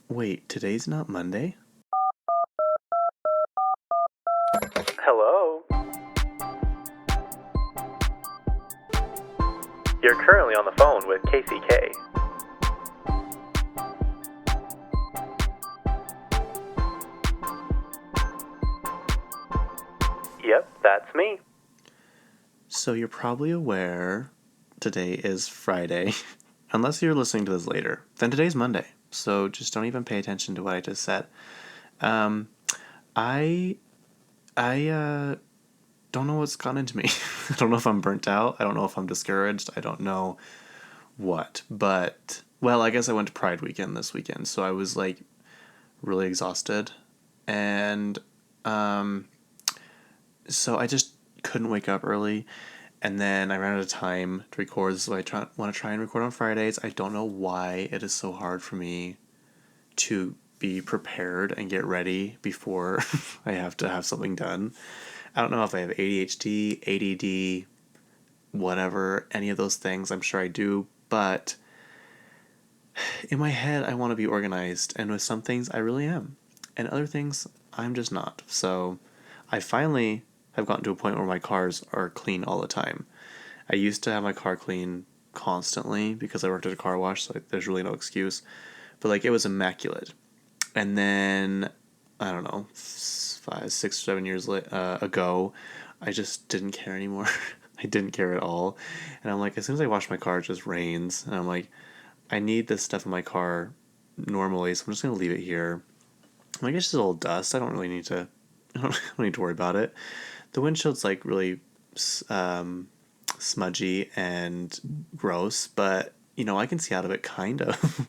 Wait, today's not Monday? Hello? You're currently on the phone with KCK. Yep, that's me. So you're probably aware today is Friday. Unless you're listening to this later, then today's Monday. So just don't even pay attention to what I just said. Um, I don't know what's gone into me. I don't know if I'm burnt out. I don't know if I'm discouraged. I don't know what. But, well, I guess I went to Pride weekend this weekend. So I was like really exhausted. And so I just couldn't wake up early. And then I ran out of time to record, so I want to try and record on Fridays. I don't know why it is so hard for me to be prepared and get ready before I have to have something done. I don't know if I have ADHD, ADD, whatever, any of those things. I'm sure I do, but in my head, I want to be organized, and with some things, I really am. And other things, I'm just not. So I finally have gotten to a point where my cars are clean all the time. I used to have my car clean constantly because I worked at a car wash, so there's really no excuse. But like it was immaculate. And then I don't know, 5, 6, 7 years ago, I just didn't care anymore. I didn't care at all. And I'm like, as soon as I wash my car, it just rains. And I'm like, I need this stuff in my car normally, so I'm just gonna leave it here. I'm like, it's just a little dust. I don't really need to. I don't need to worry about it. The windshield's like really smudgy and gross, but I can see out of it kind of.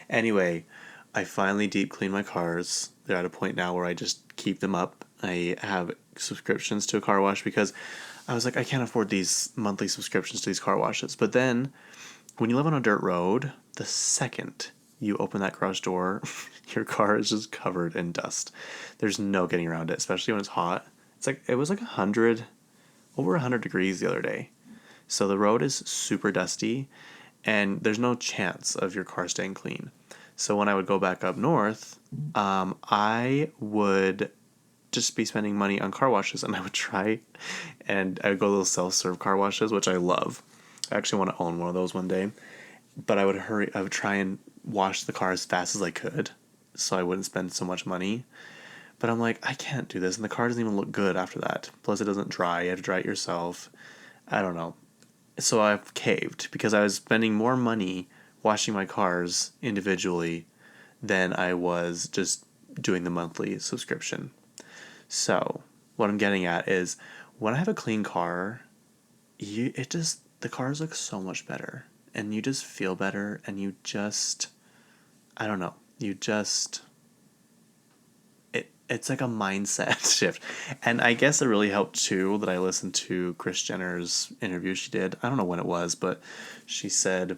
Anyway, I finally deep cleaned my cars. They're at a point now where I just keep them up. I have subscriptions to a car wash because I was like, I can't afford these monthly subscriptions to these car washes. But then when you live on a dirt road, the second you open that garage door, your car is just covered in dust. There's no getting around it, especially when it's hot. It was like 100, over 100 degrees the other day. So the road is super dusty and there's no chance of your car staying clean. So when I would go back up north, I would just be spending money on car washes, and I would try, and I would go to those self-serve car washes, which I love. I actually want to own one of those one day, but I would try and wash the car as fast as I could so I wouldn't spend so much money. But I'm like, I can't do this, and the car doesn't even look good after that. Plus, it doesn't dry. You have to dry it yourself. I don't know. So I've caved because I was spending more money washing my cars individually than I was just doing the monthly subscription. So what I'm getting at is when I have a clean car, the cars look so much better, and you just feel better, and I don't know, it's like a mindset shift. And I guess it really helped too that I listened to Kris Jenner's interview she did. I don't know when it was, but she said,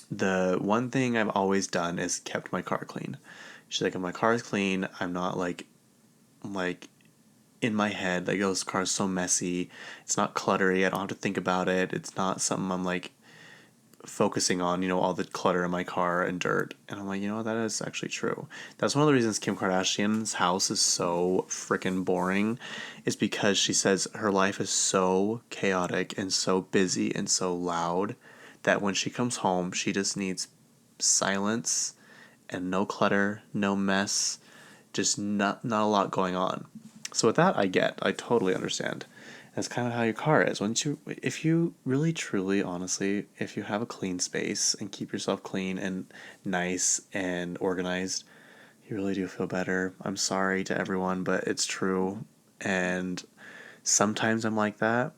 the one thing I've always done is kept my car clean. She's like, if my car is clean, I'm not like in my head, like, oh, this car is so messy. It's not cluttery. I don't have to think about it. It's not something I'm like focusing on, all the clutter in my car and dirt. And I'm like, that is actually true. That's one of the reasons Kim Kardashian's house is so freaking boring, is because she says her life is so chaotic and so busy and so loud that when she comes home, she just needs silence and no clutter, no mess, just not a lot going on. So with that, I totally understand. That's kind of how your car is. If you really, truly, honestly, if you have a clean space and keep yourself clean and nice and organized, you really do feel better. I'm sorry to everyone, but it's true. And sometimes I'm like that,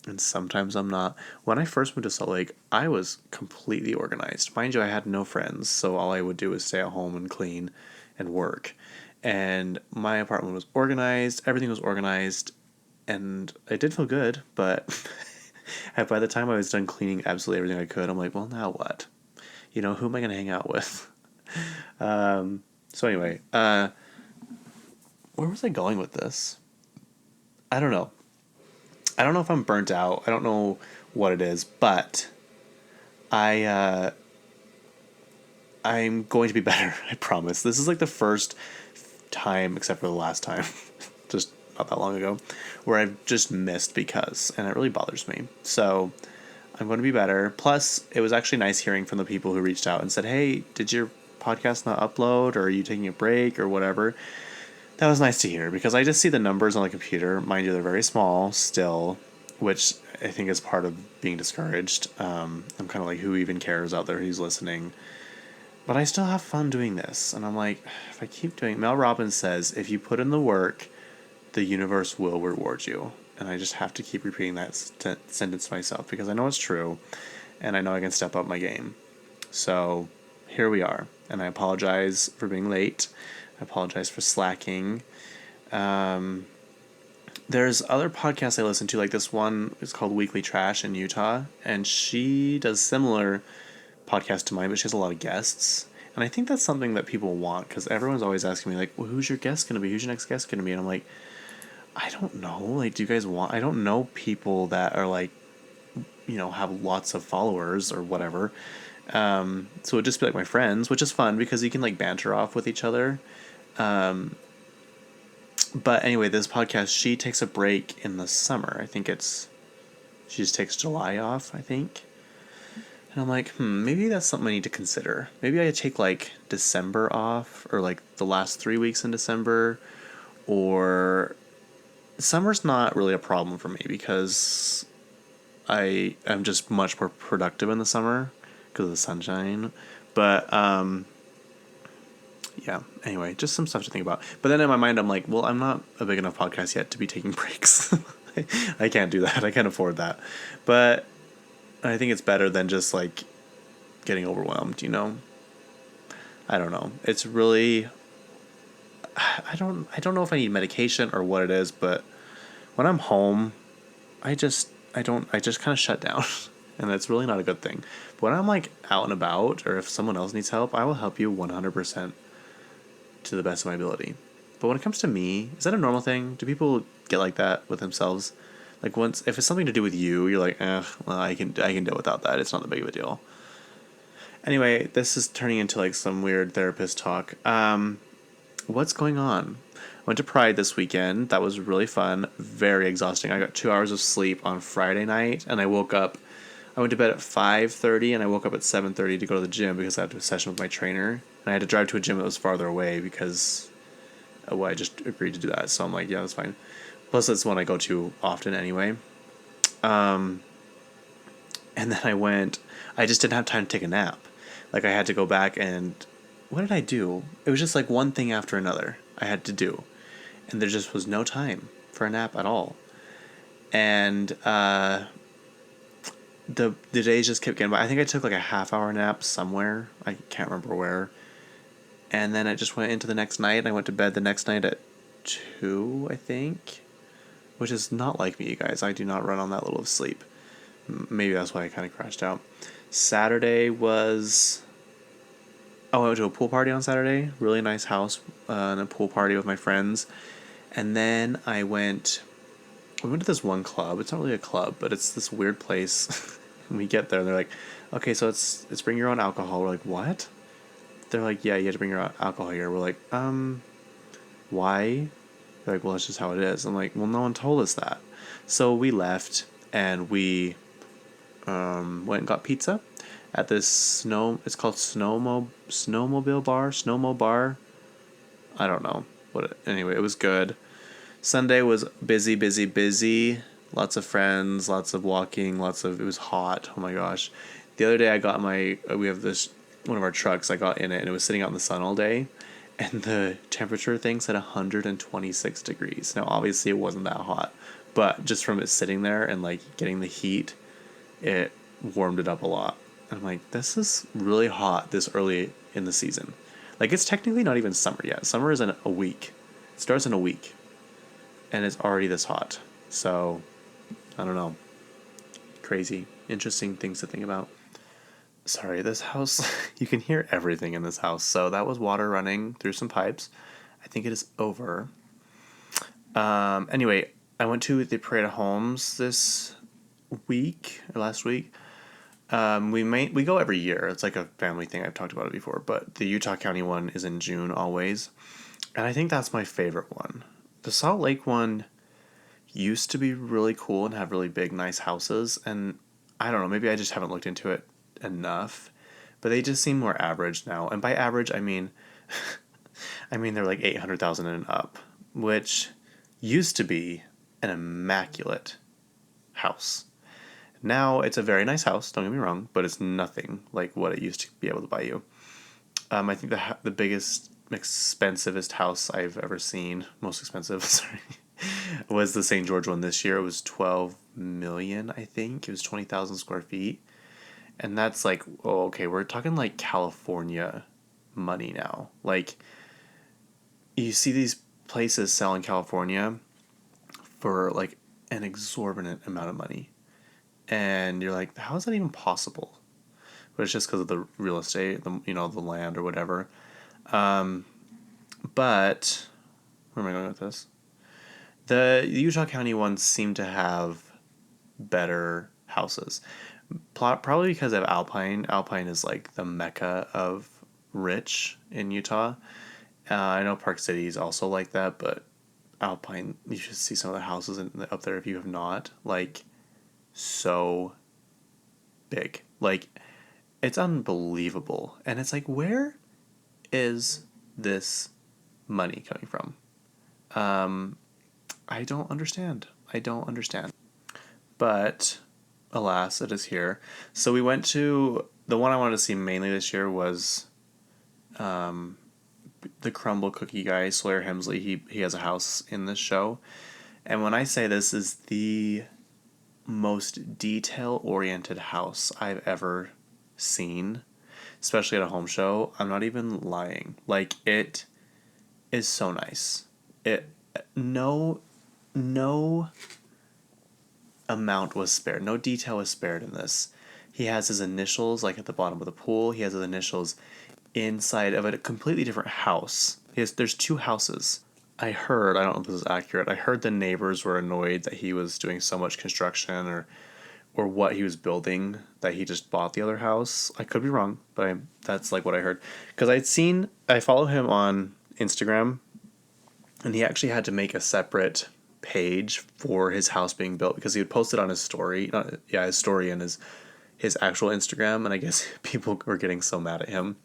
and sometimes I'm not. When I first moved to Salt Lake, I was completely organized. Mind you, I had no friends, so all I would do was stay at home and clean and work. And my apartment was organized, everything was organized, and I did feel good, but by the time I was done cleaning absolutely everything I could, I'm like, well, now what? Who am I going to hang out with? So anyway, where was I going with this? I don't know. I don't know if I'm burnt out. I don't know what it is, but I I'm going to be better. I promise. This is like the first time, except for the last time, just not that long ago, where I've just missed and it really bothers me. So I'm going to be better. Plus, it was actually nice hearing from the people who reached out and said, hey, did your podcast not upload, or are you taking a break, or whatever? That was nice to hear, because I just see the numbers on the computer. Mind you, they're very small still, which I think is part of being discouraged. I'm kind of like, who even cares out there who's listening? But I still have fun doing this. And I'm like, if I keep doing it, Mel Robbins says, if you put in the work, the universe will reward you. And I just have to keep repeating that sentence to myself, because I know it's true, and I know I can step up my game. So here we are. And I apologize for being late. I apologize for slacking. There's other podcasts I listen to, like this one is called Weekly Trash in Utah, and she does similar podcasts to mine, but she has a lot of guests. And I think that's something that people want, because everyone's always asking me, like, well, who's your guest going to be? Who's your next guest going to be? And I'm like, I don't know. Like, do you guys want... I don't know people that are, like, have lots of followers or whatever. So it'd just be like my friends, which is fun because you can, like, banter off with each other. But anyway, this podcast, she takes a break in the summer. I think she just takes July off, I think. And I'm like, maybe that's something I need to consider. Maybe I take, like, December off, or, like, the last 3 weeks in December, or... Summer's not really a problem for me, because I am just much more productive in the summer because of the sunshine. But, yeah, anyway, just some stuff to think about. But then in my mind, I'm like, well, I'm not a big enough podcast yet to be taking breaks. I can't do that. I can't afford that. But I think it's better than just, like, getting overwhelmed, I don't know. It's really... I don't know if I need medication or what it is, but when I'm home, I just kind of shut down, and that's really not a good thing. But when I'm, like, out and about, or if someone else needs help, I will help you 100% to the best of my ability. But when it comes to me, is that a normal thing? Do people get like that with themselves? Like, if it's something to do with you, you're like, well, I can deal without that. It's not that big of a deal. Anyway, this is turning into, like, some weird therapist talk. What's going on? I went to Pride this weekend. That was really fun. Very exhausting. I got 2 hours of sleep on Friday night, and I went to bed at 5:30, and I woke up at 7:30 to go to the gym because I had a session with my trainer. And I had to drive to a gym that was farther away because, I just agreed to do that. So I'm like, yeah, that's fine. Plus, it's one I go to often anyway. And then I just didn't have time to take a nap. Like, I had to go back and... What did I do? It was just like one thing after another I had to do. And there just was no time for a nap at all. And the days just kept getting by. I think I took like a half-hour nap somewhere. I can't remember where. And then I just went into the next night. And I went to bed the next night at 2, I think. Which is not like me, you guys. I do not run on that little of sleep. Maybe that's why I kind of crashed out. Saturday was... I went to a pool party on Saturday. Really nice house and a pool party with my friends. And then we went to this one club. It's not really a club, but it's this weird place. And we get there and they're like, okay, so it's bring your own alcohol. We're like, what? They're like, yeah, you have to bring your own alcohol here. We're like, why? They're like, well, that's just how it is. I'm like, well, no one told us that. So we left and we went and got pizza at this it's called Snowmobile Bar. I don't know anyway, it was good. Sunday was busy. Lots of friends, lots of walking, it was hot. Oh my gosh. The other day I got we have one of our trucks, I got in it and it was sitting out in the sun all day. And the temperature thing said 126 degrees. Now, obviously it wasn't that hot, but just from it sitting there and, like, getting the heat, it warmed it up a lot. And I'm like, this is really hot this early in the season. Like, it's technically not even summer yet. Summer is in a week. It starts in a week. And it's already this hot. So, I don't know. Crazy. Interesting things to think about. Sorry, this house, you can hear everything in this house. So that was water running through some pipes. I think it is over. Anyway, I went to the Parade of Homes last week. We go every year. It's like a family thing. I've talked about it before, but the Utah County one is in June always, and I think that's my favorite one. The Salt Lake one used to be really cool and have really big, nice houses, and I don't know, maybe I just haven't looked into it enough, but they just seem more average now. And by average, I mean, I mean they're like 800,000 and up, which used to be an immaculate house. Now it's a very nice house, don't get me wrong, but it's nothing like what it used to be able to buy you. I think the biggest, expensivest house I've ever seen, most expensive, sorry, was the St. George one this year. It was 12 million, I think. It was 20,000 square feet. And that's like, oh, okay, we're talking like California money now. Like, you see these places sell in California for like an exorbitant amount of money. And you're like, how is that even possible? But it's just because of the real estate, the land or whatever. But where am I going with this? The Utah County ones seem to have better houses. Probably because of Alpine. Alpine is like the mecca of rich in Utah. I know Park City is also like that, but Alpine, you should see some of the houses up there if you have not. Like, so big. Like, it's unbelievable. And it's like, where is this money coming from? I don't understand. But alas, it is here. So we went to the one I wanted to see mainly this year was the crumble cookie guy, Sawyer Hemsley. He has a house in this show. And when I say this is the most detail-oriented house I've ever seen, especially at a home show, I'm not even lying. Like, it is so nice. No amount was spared. No detail was spared in this. He has his initials like at the bottom of the pool. He has his initials inside of a completely different house. There's two houses. I don't know if this is accurate. I heard the neighbors were annoyed that he was doing so much construction or what he was building that he just bought the other house. I could be wrong, but that's like what I heard. Because I follow him on Instagram, and he actually had to make a separate page for his house being built because he would post it on his story. His story and his actual Instagram, and I guess people were getting so mad at him,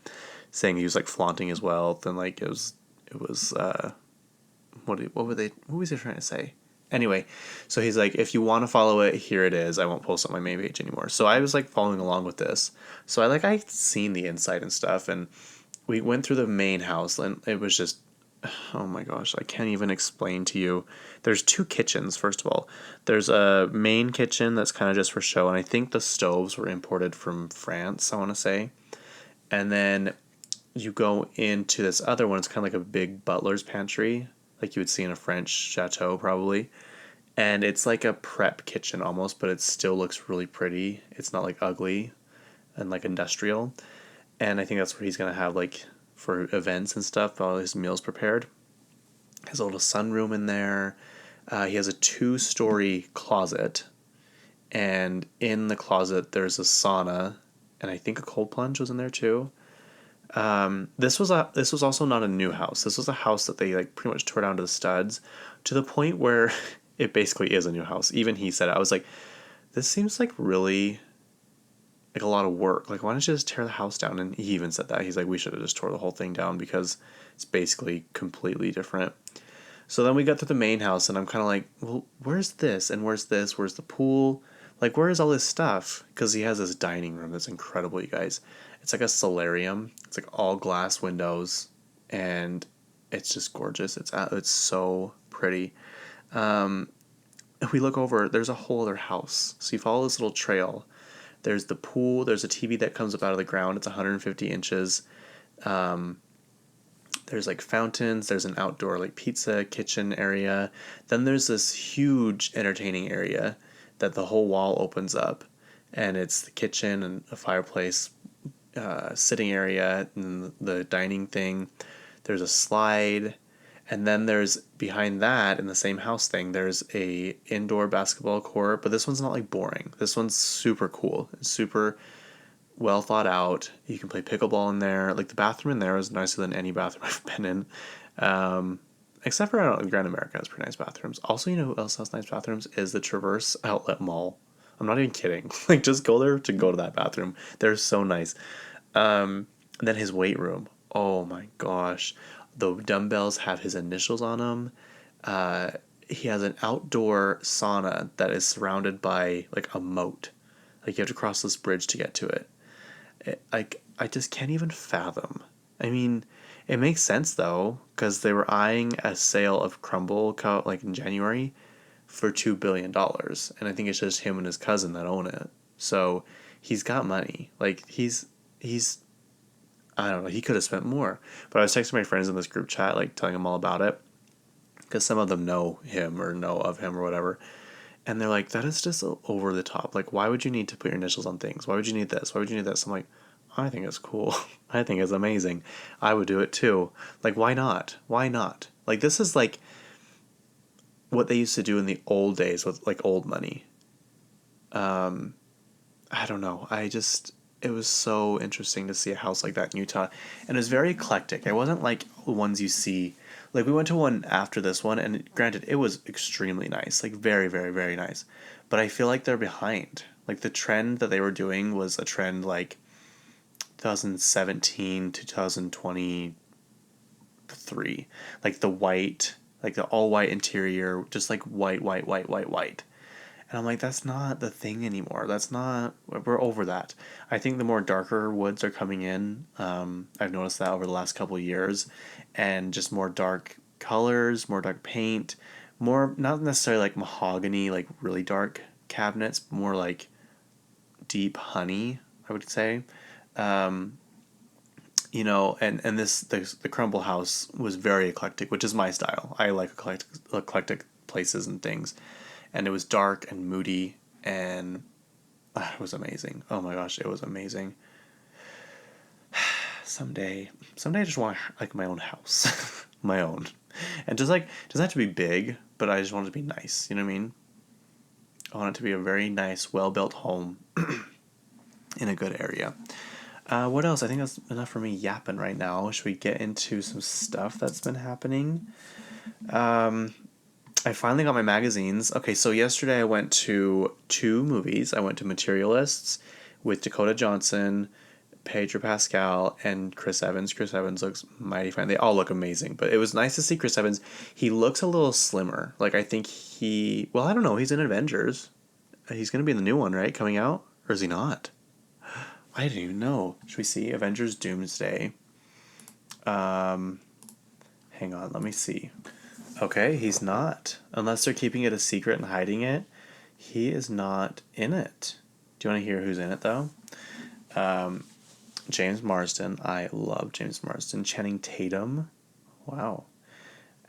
saying he was like flaunting his wealth and like it was what was he trying to say? Anyway, so he's like, if you want to follow it, here it is. I won't post on my main page anymore. So I was like following along with this. So I'd seen the inside and stuff, and we went through the main house, and it was just, oh my gosh, I can't even explain to you. There's two kitchens, first of all. There's a main kitchen that's kind of just for show, and I think the stoves were imported from France, I want to say. And then you go into this other one. It's kind of like a big butler's pantry, like you would see in a French chateau probably. And it's like a prep kitchen almost, but it still looks really pretty. It's not like ugly and like industrial. And I think that's where he's going to have like for events and stuff, all his meals prepared. Has a little sunroom in there. He has a 2-story closet. And in the closet there's a sauna, and I think a cold plunge was in there too. This was also not a new house. This was a house that they like pretty much tore down to the studs, to the point where it basically is a new house. Even he said it. I was like, this seems like really like a lot of work. Like, why don't you just tear the house down? And he even said that. He's like, we should have just tore the whole thing down because it's basically completely different. So then we got to the main house, and I'm kind of like, well, where's this? And where's this? Where's the pool? Like, where is all this stuff? Because he has this dining room that's incredible, you guys. It's like a solarium. It's like all glass windows, and it's just gorgeous. It's so pretty. If we look over, there's a whole other house. So you follow this little trail. There's the pool. There's a TV that comes up out of the ground. It's 150 inches. There's like fountains. There's an outdoor like pizza kitchen area. Then there's this huge entertaining area that the whole wall opens up, and it's the kitchen and a fireplace, sitting area, and the dining thing. There's a slide, and then there's behind that in the same house thing. There's a indoor basketball court, but this one's not like boring. This one's super cool. It's super well thought out. You can play pickleball in there. Like, the bathroom in there is nicer than any bathroom I've been in. Except for Grand America has pretty nice bathrooms. Also, you know who else has nice bathrooms? Is the Traverse Outlet Mall. I'm not even kidding. Like, just go there to go to that bathroom. They're so nice. And then his weight room. Oh my gosh. The dumbbells have his initials on them. He has an outdoor sauna that is surrounded by like a moat. Like, you have to cross this bridge to get to it. I just can't even fathom. I mean, it makes sense though, because they were eyeing a sale of Crumble like in January for $2 billion, and I think it's just him and his cousin that own it. So he's got money. Like, he's I don't know. He could have spent more. But I was texting my friends in this group chat, like telling them all about it, because some of them know him or know of him or whatever. And they're like, that is just over the top. Like, why would you need to put your initials on things? Why would you need this? Why would you need this? I'm like, I think it's cool. I think it's amazing. I would do it too. Like, why not? Why not? Like, this is like what they used to do in the old days with like old money. I don't know. It was so interesting to see a house like that in Utah. And it was very eclectic. It wasn't like the ones you see. Like, we went to one after this one, and granted, it was extremely nice. Like, very, very, very nice. But I feel like they're behind. Like, the trend that they were doing was a trend like 2017 to 2023. Like, the white, like the all white interior, just like white, white, white, white, white. And I'm like, that's not the thing anymore. We're over that. I think the more darker woods are coming in. I've noticed that over the last couple of years. And just more dark colors, more dark paint, more, not necessarily like mahogany, like really dark cabinets, more like deep honey, I would say. You know, and the Crumble house was very eclectic, which is my style. I like eclectic places and things. And it was dark and moody, and it was amazing. Oh my gosh, it was amazing. Someday I just want like my own house, my own, and just like, doesn't have to be big, but I just want it to be nice. You know what I mean? I want it to be a very nice, well built home in a good area. What else? I think that's enough for me yapping right now. Should we get into some stuff that's been happening? I finally got my magazines. Okay, so yesterday I went to 2 movies. I went to Materialists with Dakota Johnson, Pedro Pascal, and Chris Evans. Chris Evans looks mighty fine. They all look amazing, but it was nice to see Chris Evans. He looks a little slimmer. Like, I think well, I don't know. He's in Avengers. He's going to be in the new one, right? Coming out? Or is he not? I didn't even know. Should we see? Avengers Doomsday. Hang on, let me see. Okay, he's not. Unless they're keeping it a secret and hiding it, he is not in it. Do you want to hear who's in it, though? James Marsden. I love James Marsden. Channing Tatum. Wow.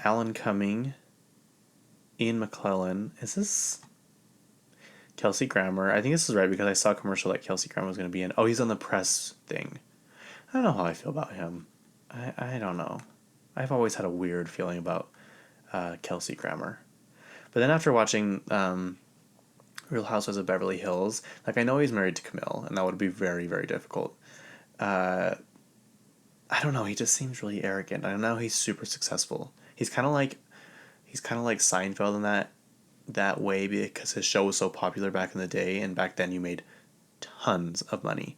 Alan Cumming. Ian McClellan. Is this Kelsey Grammer? I think this is right because I saw a commercial that Kelsey Grammer was going to be in. Oh, he's on the press thing. I don't know how I feel about him. I don't know. I've always had a weird feeling about Kelsey Grammer. But then after watching Real Housewives of Beverly Hills, like, I know he's married to Camille, and that would be very, very difficult. I don't know, he just seems really arrogant. I know he's super successful. He's kind of like Seinfeld in that way, because his show was so popular back in the day, and back then you made tons of money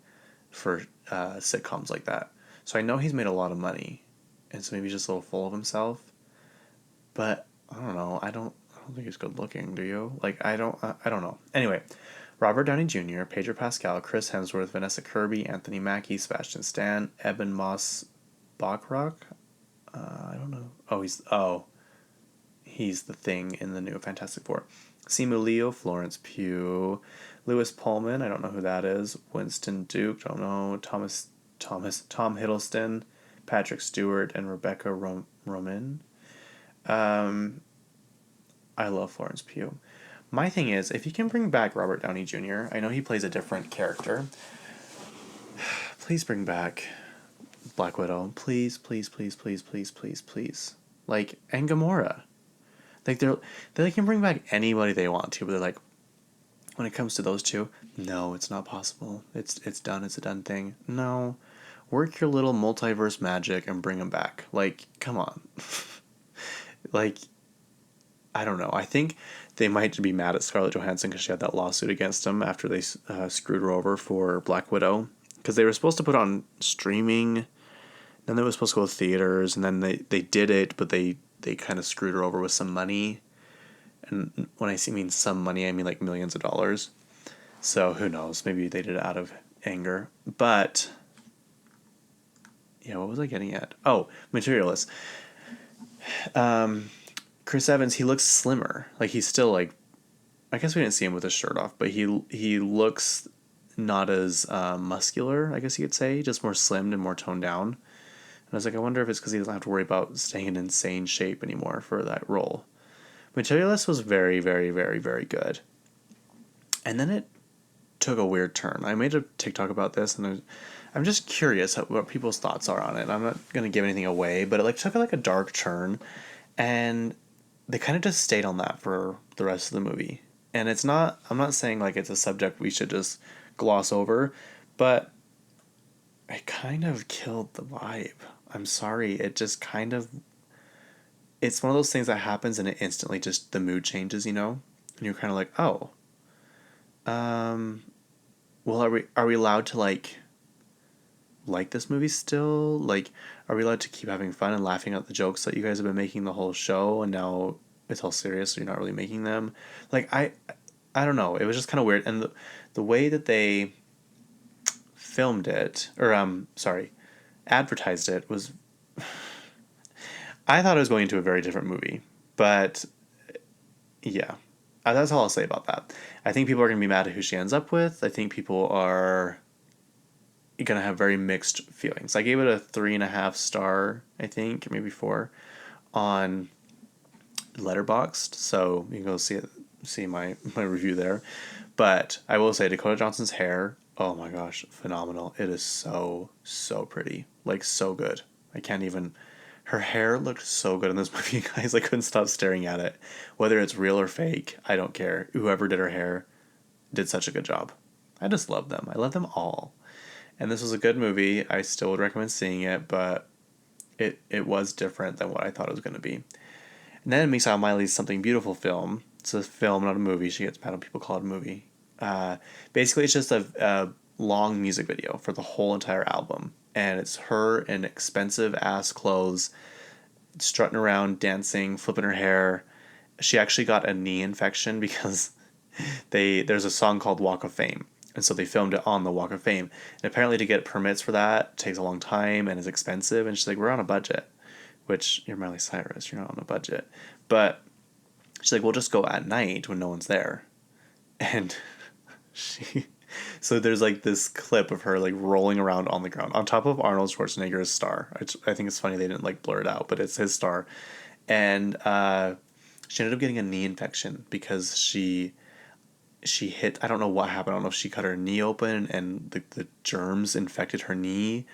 for sitcoms like that. So I know he's made a lot of money, and so maybe he's just a little full of himself. But I don't know. I don't think he's good looking. Do you? Like, I don't know. Anyway, Robert Downey Jr., Pedro Pascal, Chris Hemsworth, Vanessa Kirby, Anthony Mackie, Sebastian Stan, Eben Moss Bachrach. I don't know. He's the Thing in the new Fantastic Four. Simu Liu, Florence Pugh, Lewis Pullman. I don't know who that is. Winston Duke. Don't know. Tom Hiddleston, Patrick Stewart, and Rebecca Roman. I love Florence Pugh. My thing is, if you can bring back Robert Downey Jr., I know he plays a different character. Please bring back Black Widow. Please, please, please, please, please, please, please. Like, and Gamora. Like, they can bring back anybody they want to, but they're like, when it comes to those two, no, it's not possible. It's done. It's a done thing. No, work your little multiverse magic and bring them back. Like, come on. Like, I don't know. I think they might be mad at Scarlett Johansson because she had that lawsuit against them after they screwed her over for Black Widow. Because they were supposed to put on streaming, then they were supposed to go to theaters, and then they did it, but they kind of screwed her over with some money. And when I mean some money, I mean like millions of dollars. So who knows? Maybe they did it out of anger. But yeah, what was I getting at? Oh, Materialists. Chris Evans, he looks slimmer. Like he's still like, I guess we didn't see him with his shirt off, but he looks not as muscular, I guess you could say, just more slimmed and more toned down. And I was like, I wonder if it's because he doesn't have to worry about staying in insane shape anymore for that role. Materialist was very, very, very, very good. And then it took a weird turn. I made a TikTok about this, and I'm just curious what people's thoughts are on it. I'm not going to give anything away, but it took a dark turn, and they kind of just stayed on that for the rest of the movie. And I'm not saying it's a subject we should just gloss over, but it kind of killed the vibe. I'm sorry. It just kind of, it's one of those things that happens and it instantly just, the mood changes, And you're kind of like, oh, well, are we allowed to like this movie still? Are we allowed to keep having fun and laughing at the jokes that you guys have been making the whole show, and now it's all serious, so you're not really making them? I don't know. It was just kind of weird, and the way that they filmed it, or advertised it was. I thought it was going into a very different movie, but yeah, that's all I'll say about that. I think people are going to be mad at who she ends up with. I think people are going to have very mixed feelings. I gave it a 3.5 star, I think, maybe 4, on Letterboxd, so you can go see my review there. But I will say Dakota Johnson's hair, oh my gosh, phenomenal. It is so pretty, so good. I can't even. Her hair looked so good in this movie, guys. I couldn't stop staring at it. Whether it's real or fake, I don't care. Whoever did her hair did such a good job. I just love them. I love them all. And this was a good movie. I still would recommend seeing it, but it was different than what I thought it was going to be. And then we saw Miley's Something Beautiful film. It's a film, not a movie. She gets mad when people call it a movie. Basically, it's just a long music video for the whole entire album. And it's her in expensive ass clothes, strutting around, dancing, flipping her hair. She actually got a knee infection because there's a song called Walk of Fame. And so they filmed it on the Walk of Fame. And apparently to get permits for that takes a long time and is expensive. And she's like, we're on a budget. Which, you're Miley Cyrus, you're not on a budget. But she's like, we'll just go at night when no one's there. And so there's this clip of her rolling around on the ground on top of Arnold Schwarzenegger's star. I think it's funny they didn't blur it out, but it's his star. And she ended up getting a knee infection because she hit, I don't know what happened. I don't know if she cut her knee open and the germs infected her knee.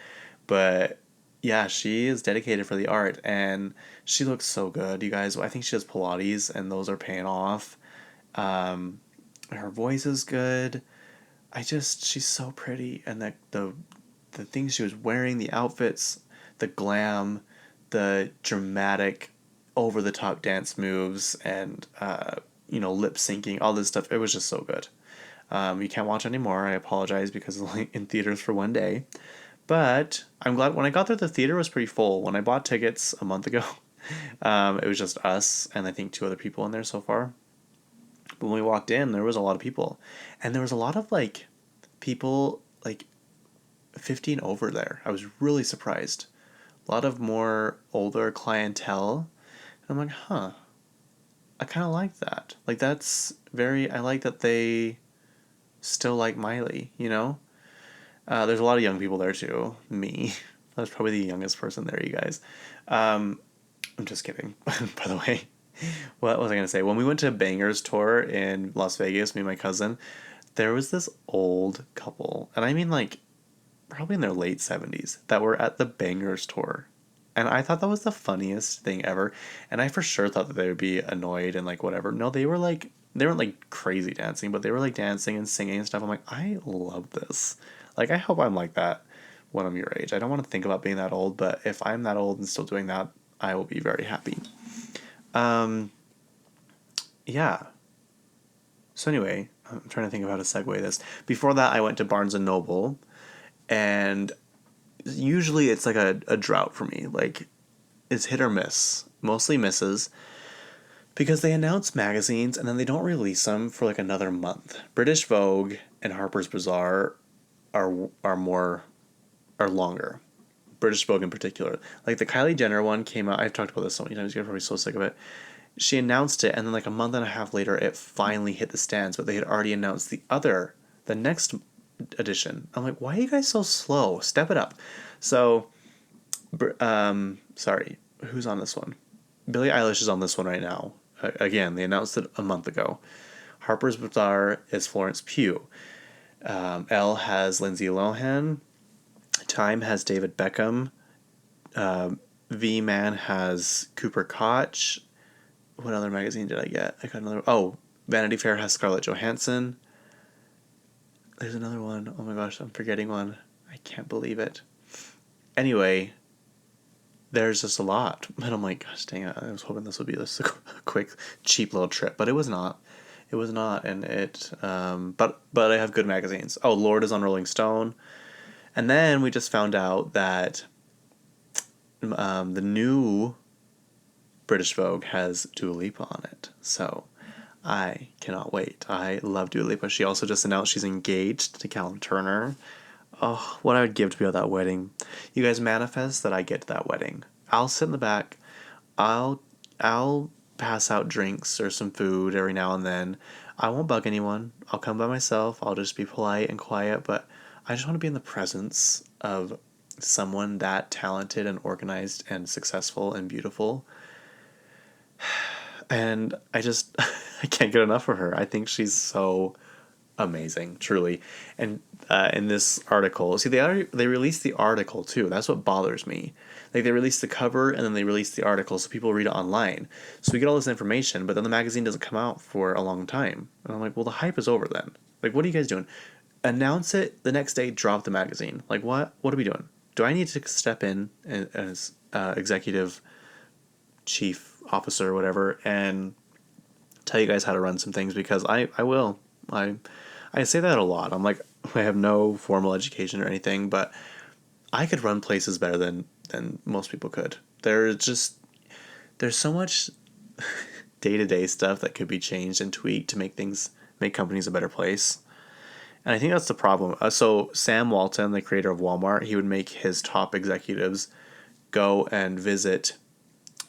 But yeah, she is dedicated for the art and she looks so good, you guys. I think she does Pilates and those are paying off. Her voice is good. She's so pretty, and the things she was wearing, the outfits, the glam, the dramatic, over the top dance moves, and lip syncing, all this stuff. It was just so good. You can't watch anymore. I apologize because it's only in theaters for one day, but I'm glad when I got there. The theater was pretty full. When I bought tickets a month ago, it was just us and I think 2 other people in there so far. But when we walked in, there was a lot of people. And there was a lot of, people, 15 over there. I was really surprised. A lot of more older clientele. And I'm like, huh. I kind of like that. I like that they still like Miley, There's a lot of young people there, too. Me. I was probably the youngest person there, you guys. I'm just kidding, by the way. What was I going to say? When we went to Bangers tour in Las Vegas, me and my cousin, there was this old couple, and I mean probably in their late 70s, that were at the Bangers tour. And I thought that was the funniest thing ever. And I for sure thought that they would be annoyed and whatever. No, they were They weren't like crazy dancing, but they were like dancing and singing and stuff. I'm like, I love this. Like, I hope I'm like that when I'm your age. I don't want to think about being that old, but if I'm that old and still doing that, I will be very happy. Yeah. So anyway, I'm trying to think of how to segue this. Before that, I went to Barnes and Noble, and usually it's like a drought for me. Like, it's hit or miss. Mostly misses. Because they announce magazines and then they don't release them for like another month. British Vogue and Harper's Bazaar are longer. British Vogue in particular. Like the Kylie Jenner one came out. I've talked about this so many times. You're probably so sick of it. She announced it, and then like a month and a half later, it finally hit the stands. But they had already announced the next edition. I'm like, why are you guys so slow? Step it up. So, sorry, who's on this one? Billie Eilish is on this one right now. Again, they announced it a month ago. Harper's Bazaar is Florence Pugh. Elle has Lindsay Lohan. Time has David Beckham. V-Man has Cooper Koch. What other magazine did I get? I got another. Oh, Vanity Fair has Scarlett Johansson. There's another one. Oh my gosh, I'm forgetting one. I can't believe it. Anyway, there's just a lot. And I'm like, gosh dang it, I was hoping this would be just a quick, cheap little trip. But it was not. It was not. And it, but I have good magazines. Oh, Lord is on Rolling Stone. And then we just found out that the new British Vogue has Dua Lipa on it. So I cannot wait. I love Dua Lipa. She also just announced she's engaged to Callum Turner. Oh, what I would give to be at that wedding. You guys manifest that I get to that wedding. I'll sit in the back. I'll pass out drinks or some food every now and then. I won't bug anyone. I'll come by myself. I'll just be polite and quiet, but I just want to be in the presence of someone that talented and organized and successful and beautiful. And I just I can't get enough of her. I think she's so amazing, truly. And in this article, see, they released the article too. That's what bothers me. Like, they released the cover and then they released the article so people read it online. So we get all this information, but then the magazine doesn't come out for a long time. And I'm like, well, the hype is over then. Like, what are you guys doing? Announce it the next day, drop the magazine. Like, what are we doing? Do I need to step in as executive chief officer or whatever and tell you guys how to run some things? Because I will. I say that a lot. I'm like, I have no formal education or anything, but I could run places better than most people could. There's so much day-to-day stuff that could be changed and tweaked to make companies a better place. And I think that's the problem. So Sam Walton, the creator of Walmart, he would make his top executives go and visit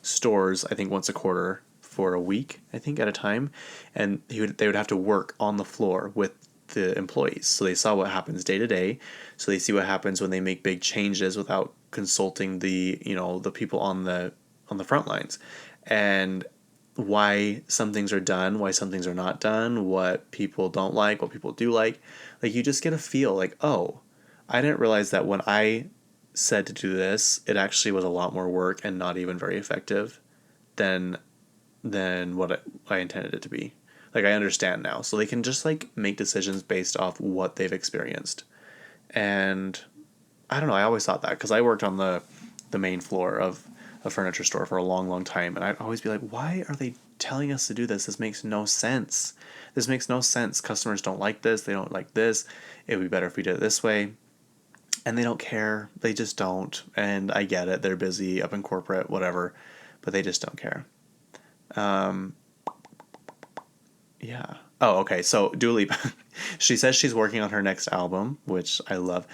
stores, I think once a quarter for a week, I think, at a time. And they would have to work on the floor with the employees. So they saw what happens day to day. So they see what happens when they make big changes without consulting the people on the front lines, and why some things are done, why some things are not done, what people don't like, what people do like. Like, you just get a feel like, oh, I didn't realize that when I said to do this, it actually was a lot more work and not even very effective than what I intended it to be. Like, I understand now. So they can just like make decisions based off what they've experienced. And I don't know, I always thought that because I worked on the main floor of a furniture store for a long, long time. And I'd always be like, why are they telling us to do this? This makes no sense. This makes no sense. Customers don't like this. They don't like this. It would be better if we did it this way. And they don't care. They just don't. And I get it. They're busy up in corporate, whatever. But they just don't care. Yeah. Oh, okay. So Dua Lipa, she says she's working on her next album, which I love.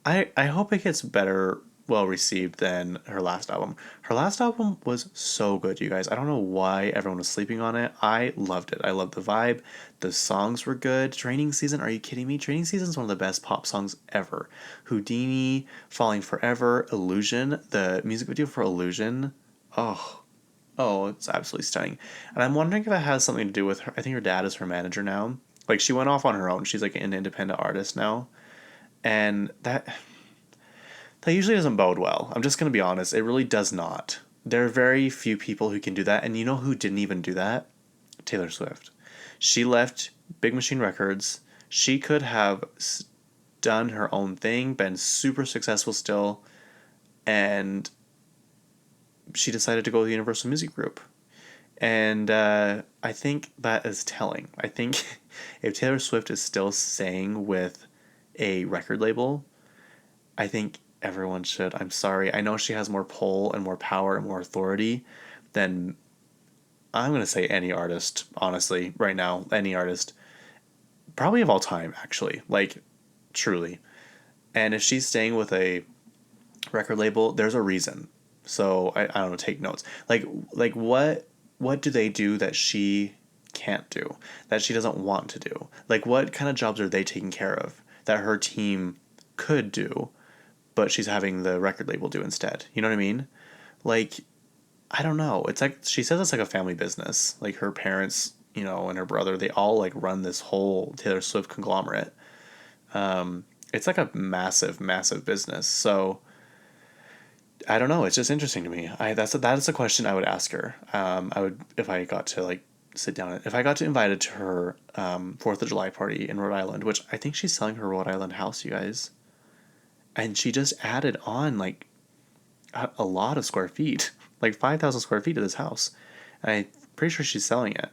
I hope it gets better, well received than her last album. Her last album was so good, you guys. I don't know why everyone was sleeping on it. I loved it. I loved the vibe. The songs were good. Training Season, are you kidding me? Training Season is one of the best pop songs ever. Houdini, Falling Forever, Illusion, the music video for Illusion. Oh, it's absolutely stunning. And I'm wondering if it has something to do with her. I think her dad is her manager now. Like, she went off on her own. She's like an independent artist now. And that usually doesn't bode well. I'm just going to be honest. It really does not. There are very few people who can do that. And you know who didn't even do that? Taylor Swift. She left Big Machine Records. She could have done her own thing, been super successful still, and she decided to go with the Universal Music Group. And I think that is telling. I think if Taylor Swift is still staying with a record label, I think everyone should. I'm sorry. I know she has more pull and more power and more authority than, I'm going to say, any artist, honestly, right now. Any artist. Probably of all time, actually. Like, truly. And if she's staying with a record label, there's a reason. So, I don't know, take notes. Like what do they do that she can't do? That she doesn't want to do? Like, what kind of jobs are they taking care of that her team could do, but she's having the record label do instead? You know what I mean? Like, I don't know. It's like, she says it's like a family business. Like, her parents, and her brother, they all like run this whole Taylor Swift conglomerate. It's like a massive, massive business. So I don't know. It's just interesting to me. That is a question I would ask her. I would, if I got to like sit down, if I got to invited to her 4th of July party in Rhode Island, which I think she's selling her Rhode Island house, you guys. And she just added on like a lot of square feet, like 5,000 square feet to this house. And I'm pretty sure she's selling it.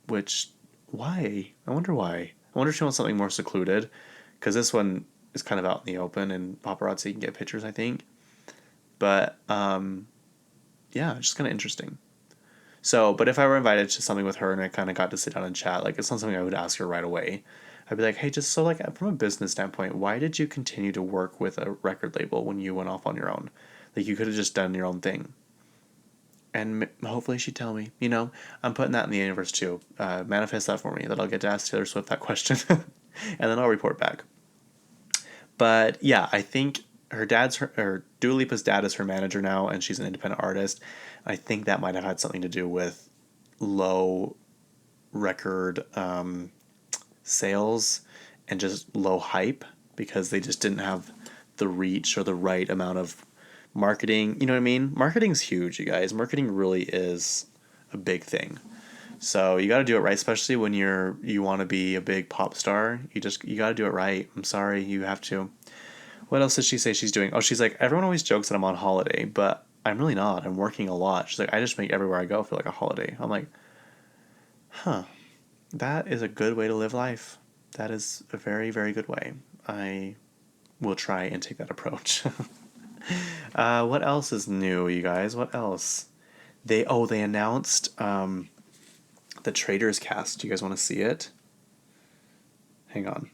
Which, why? I wonder why. I wonder if she wants something more secluded, because this one is kind of out in the open and paparazzi can get pictures, I think. But, yeah, just kind of interesting. So, but if I were invited to something with her and I kind of got to sit down and chat, like, it's not something I would ask her right away. I'd be like, hey, just so, like, from a business standpoint, why did you continue to work with a record label when you went off on your own? Like, you could have just done your own thing. And hopefully she'd tell me, I'm putting that in the universe too. Manifest that for me, that I'll get to ask Taylor Swift that question. And then I'll report back. But yeah, I think Dua Lipa's dad is her manager now, and she's an independent artist. I think that might have had something to do with low record sales and just low hype, because they just didn't have the reach or the right amount of marketing. You know what I mean? Marketing's huge, you guys. Marketing really is a big thing. So you got to do it right, especially when you want to be a big pop star. You got to do it right. I'm sorry, you have to. What else does she say she's doing? Oh, she's like, everyone always jokes that I'm on holiday, but I'm really not. I'm working a lot. She's like, I just make everywhere I go feel like a holiday. I'm like, huh, that is a good way to live life. That is a very, very good way. I will try and take that approach. What else is new, you guys? What else? They announced the Traitors cast. Do you guys want to see it? Hang on.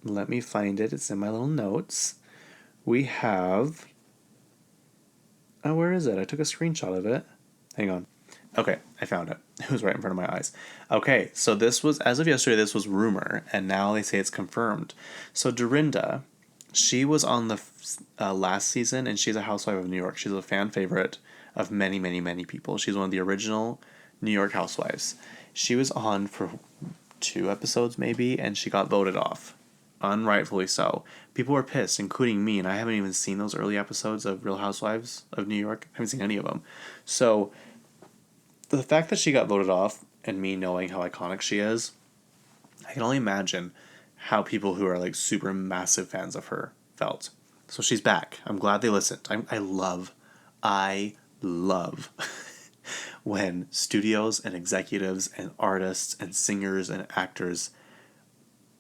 Let me find it. It's in my little notes. We have... Oh, where is it? I took a screenshot of it. Hang on. Okay, I found it. It was right in front of my eyes. Okay, so this was, as of yesterday, this was rumor, and now they say it's confirmed. So Dorinda, she was on the last season, and she's a housewife of New York. She's a fan favorite of many, many, many people. She's one of the original New York housewives. She was on for 2 episodes, maybe, and she got voted off. Unrightfully so. People were pissed, including me, and I haven't even seen those early episodes of Real Housewives of New York. I haven't seen any of them. So the fact that she got voted off, and me knowing how iconic she is, I can only imagine how people who are like super massive fans of her felt. So she's back. I'm glad they listened. I love when studios and executives and artists and singers and actors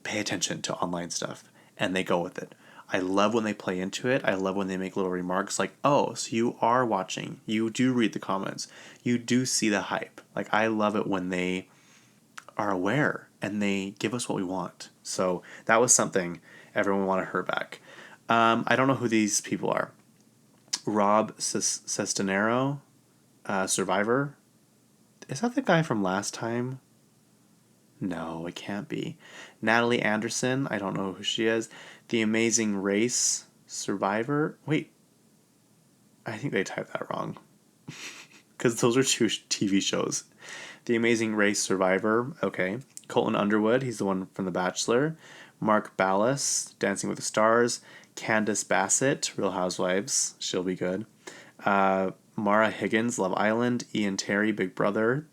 pay attention to online stuff and they go with it. I love when they play into it. I love when they make little remarks like, oh, so you are watching. You do read the comments. You do see the hype. Like, I love it when they are aware and they give us what we want. So that was something everyone wanted her back. I don't know who these people are. Rob Sestonero, Survivor. Is that the guy from last time? No, it can't be. Natalie Anderson, I don't know who she is. The Amazing Race, Survivor. Wait, I think they typed that wrong. Because those are 2 TV shows. The Amazing Race, Survivor, okay. Colton Underwood, he's the one from The Bachelor. Mark Ballas, Dancing with the Stars. Candace Bassett, Real Housewives, she'll be good. Mara Higgins, Love Island. Ian Terry, Big Brother.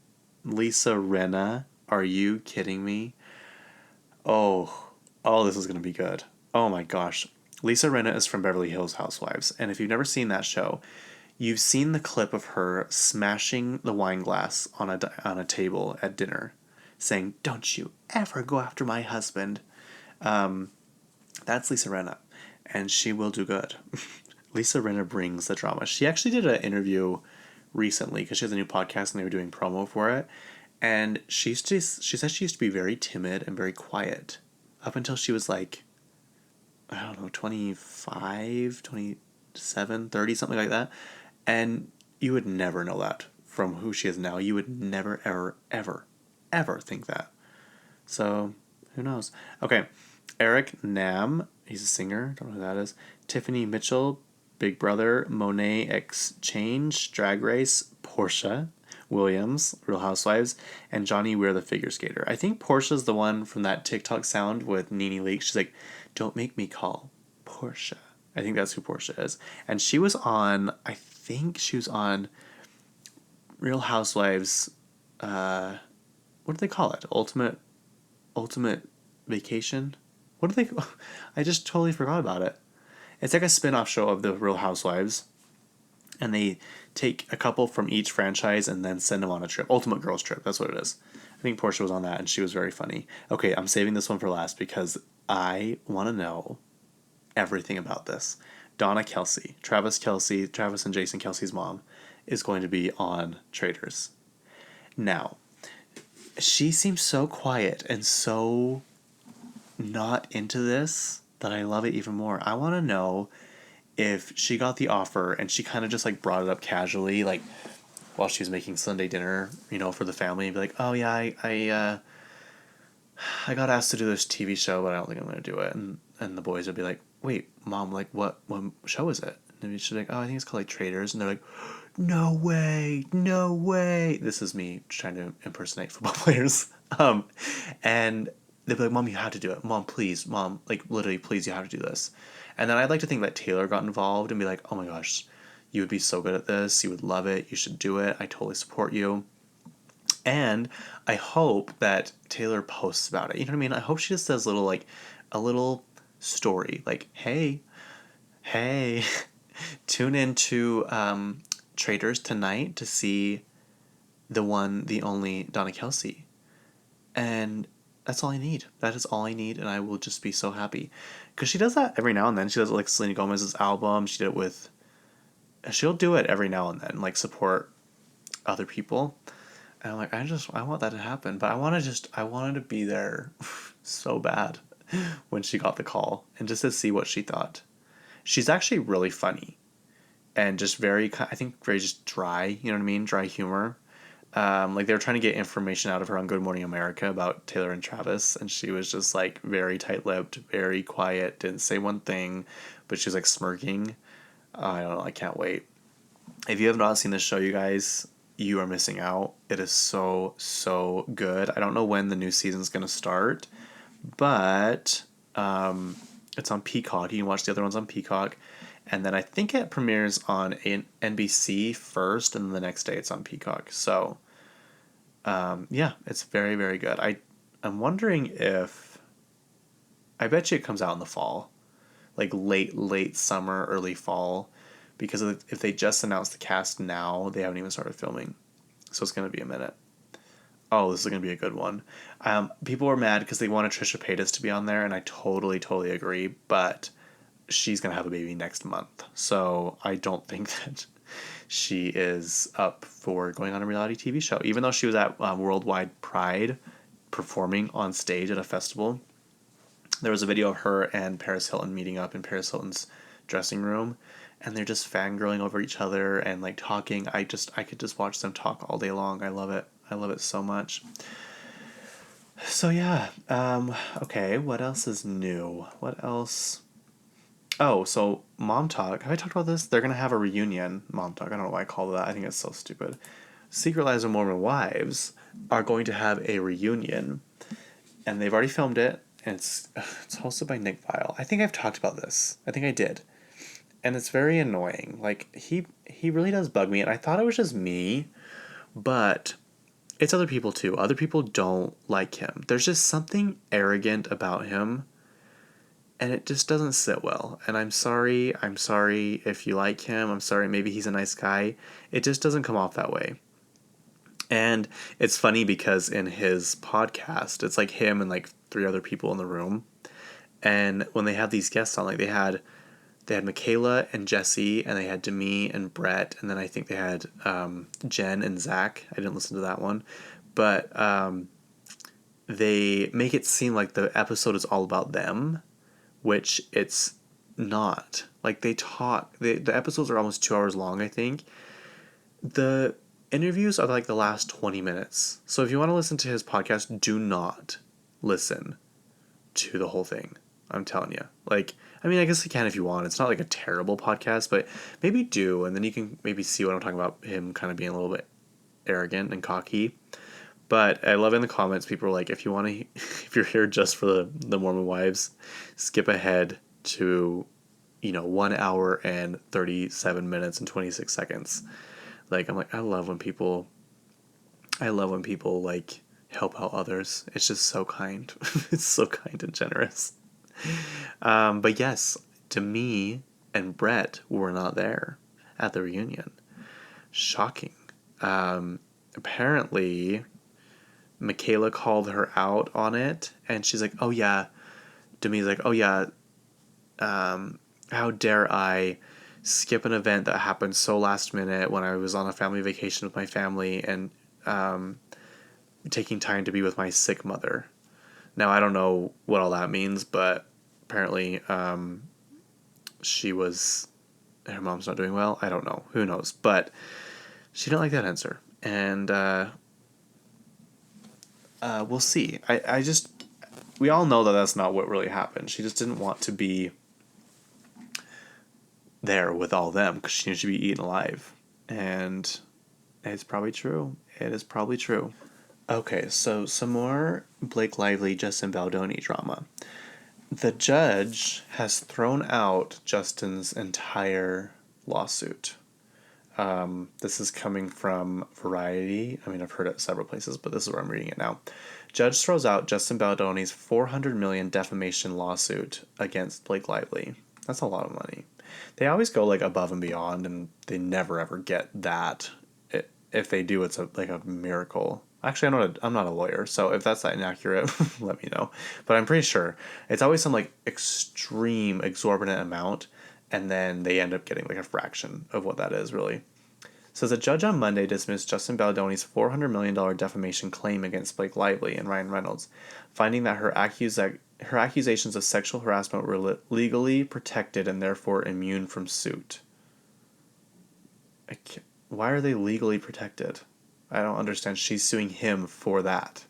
Lisa Rinna, Are you kidding me? Oh, this is going to be good. Oh my gosh. Lisa Rinna is from Beverly Hills Housewives, and if you've never seen that show, you've seen the clip of her smashing the wine glass on a table at dinner, saying, "Don't you ever go after my husband." That's Lisa Rinna, and she will do good. Lisa Rinna brings the drama. She actually did an interview recently because she has a new podcast and they were doing promo for it. And she said she used to be very timid and very quiet up until she was like, I don't know, 25, 27, 30, something like that. And you would never know that from who she is now. You would never, ever, ever, ever think that. So, who knows? Okay, Eric Nam, he's a singer, don't know who that is. Tiffany Mitchell, Big Brother, Monet Exchange, Drag Race, Portia Williams, Real Housewives, and Johnny Weir, the figure skater. I think Portia's the one from that TikTok sound with Nene Leakes. She's like, "Don't make me call Portia." I think that's who Portia is. And she was on, I think she was on Real Housewives, what do they call it? Ultimate Vacation? What do they, I just totally forgot about it. It's like a spin-off show of the Real Housewives. And they take a couple from each franchise and then send them on a trip. Ultimate Girls Trip, that's what it is. I think Portia was on that and she was very funny. Okay, I'm saving this one for last because I want to know everything about this. Donna Kelce, Travis and Jason Kelce's mom, is going to be on Traitors. Now, she seems so quiet and so not into this that I love it even more. I want to know if she got the offer and she kind of just like brought it up casually, like while she was making Sunday dinner, for the family, and be like, "Oh yeah, I got asked to do this TV show, but I don't think I'm gonna do it." And the boys would be like, "Wait, Mom, like what show is it?" And she's like, "Oh, I think it's called like Traitors," and they're like, "No way, no way!" This is me trying to impersonate football players, and they'd be like, "Mom, you have to do it. Mom, please, Mom, like literally, please, you have to do this." And then I'd like to think that Taylor got involved and be like, "Oh my gosh, you would be so good at this. You would love it. You should do it. I totally support you." And I hope that Taylor posts about it. You know what I mean? I hope she just does a little story like, hey, tune into Traitors tonight to see the one, the only Donna Kelce. And that's all I need. That is all I need, and I will just be so happy. Because she does that every now and then. She does it like Selena Gomez's album. She did it with... She'll do it every now and then, like support other people. And I'm like, I want that to happen. But I wanted to be there so bad when she got the call. And just to see what she thought. She's actually really funny. And just very, I think, very just dry, you know what I mean? Dry humor. Like they were trying to get information out of her on Good Morning America about Taylor and Travis, and she was just like very tight-lipped, very quiet, didn't say one thing, but she was like smirking. I don't know, I can't wait. If you have not seen this show, you guys, you are missing out. It is so, so good. I don't know when the new season's going to start, but it's on Peacock. You can watch the other ones on Peacock. And then I think it premieres on NBC first, and then the next day it's on Peacock. So, yeah, it's very, very good. I'm wondering if... I bet you it comes out in the fall. Like late summer, early fall. Because if they just announced the cast now, they haven't even started filming. So it's going to be a minute. Oh, this is going to be a good one. People were mad because they wanted Trisha Paytas to be on there, and I totally, totally agree. But... she's going to have a baby next month. So I don't think that she is up for going on a reality TV show. Even though she was at Worldwide Pride performing on stage at a festival, there was a video of her and Paris Hilton meeting up in Paris Hilton's dressing room. And they're just fangirling over each other and like talking. I could just watch them talk all day long. I love it. I love it so much. So yeah. Okay, what else is new? What else... Oh, so Mom Talk. Have I talked about this? They're going to have a reunion. Mom Talk. I don't know why I call it that. I think it's so stupid. Secret Lives of Mormon Wives are going to have a reunion. And they've already filmed it. And it's hosted by Nick Viall. I think I've talked about this. I think I did. And it's very annoying. Like, he really does bug me. And I thought it was just me. But it's other people too. Other people don't like him. There's just something arrogant about him, and it just doesn't sit well. And I'm sorry. I'm sorry if you like him. I'm sorry. Maybe he's a nice guy. It just doesn't come off that way. And it's funny because in his podcast, it's like him and like 3 other people in the room. And when they had these guests on, like they had Michaela and Jesse, and they had Demi and Brett, and then I think they had Jen and Zach. I didn't listen to that one, but they make it seem like the episode is all about them, which it's not. Like they talk. The episodes are almost 2 hours long, I think. The interviews are like the last 20 minutes. So if you want to listen to his podcast, do not listen to the whole thing. I'm telling you. Like, I mean, I guess you can if you want. It's not like a terrible podcast, but maybe do, and then you can maybe see what I'm talking about, him kind of being a little bit arrogant and cocky. But I love in the comments, people are like, if you want to, if you're here just for the Mormon wives, skip ahead to, 1 hour and 37 minutes and 26 seconds. Like, I'm like, I love when people like help out others. It's just so kind. It's so kind and generous. But yes, Demi and Brett were not there at the reunion. Shocking. Apparently, Michaela called her out on it, and she's like, oh yeah. Demi's like, oh yeah, how dare I skip an event that happened so last minute when I was on a family vacation with my family and taking time to be with my sick mother. Now, I don't know what all that means, but apparently her mom's not doing well. I don't know. Who knows? But she didn't like that answer. And we'll see. We all know that that's not what really happened. She just didn't want to be there with all them because she knew she'd be eaten alive. And it's probably true. It is probably true. Okay, so some more Blake Lively, Justin Baldoni drama. The judge has thrown out Justin's entire lawsuit. This is coming from Variety. I mean, I've heard it several places, but this is where I'm reading it now. Judge throws out Justin Baldoni's $400 million defamation lawsuit against Blake Lively. That's a lot of money. They always go like above and beyond, and they never ever get that. If they do, it's like a miracle. Actually, I'm not a lawyer, so if that's not inaccurate, let me know. But I'm pretty sure it's always some like extreme, exorbitant amount, and then they end up getting like a fraction of what that is really. So the judge on Monday dismissed Justin Baldoni's $400 million defamation claim against Blake Lively and Ryan Reynolds, finding that her accusations of sexual harassment were legally protected and therefore immune from suit. Why are they legally protected? I don't understand. She's suing him for that.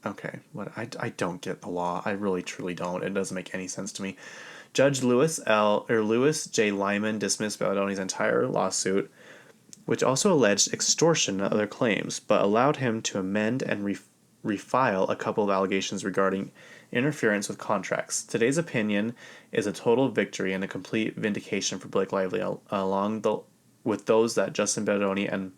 Okay, what I don't get the law. I really truly don't. It doesn't make any sense to me. Judge Louis J. Lyman dismissed Baldoni's entire lawsuit, which also alleged extortion and other claims, but allowed him to amend and refile a couple of allegations regarding interference with contracts. Today's opinion is a total victory and a complete vindication for Blake Lively, with those that Justin Baldoni and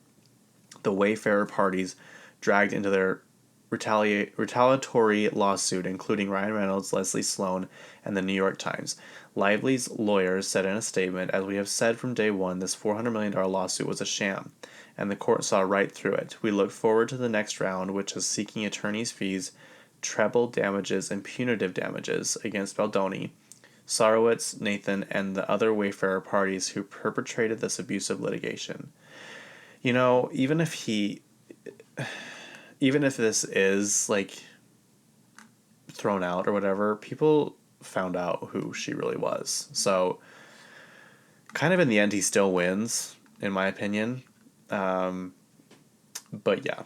the Wayfarer parties dragged into their retaliatory lawsuit, including Ryan Reynolds, Leslie Sloan, and the New York Times. Lively's lawyers said in a statement, "As we have said from day one, this $400 million lawsuit was a sham, and the court saw right through it. We look forward to the next round, which is seeking attorney's fees, treble damages, and punitive damages against Baldoni, Sarowitz, Nathan, and the other Wayfarer parties who perpetrated this abusive litigation." Even if this is like thrown out or whatever, people found out who she really was. So kind of in the end, he still wins, in my opinion. But yeah.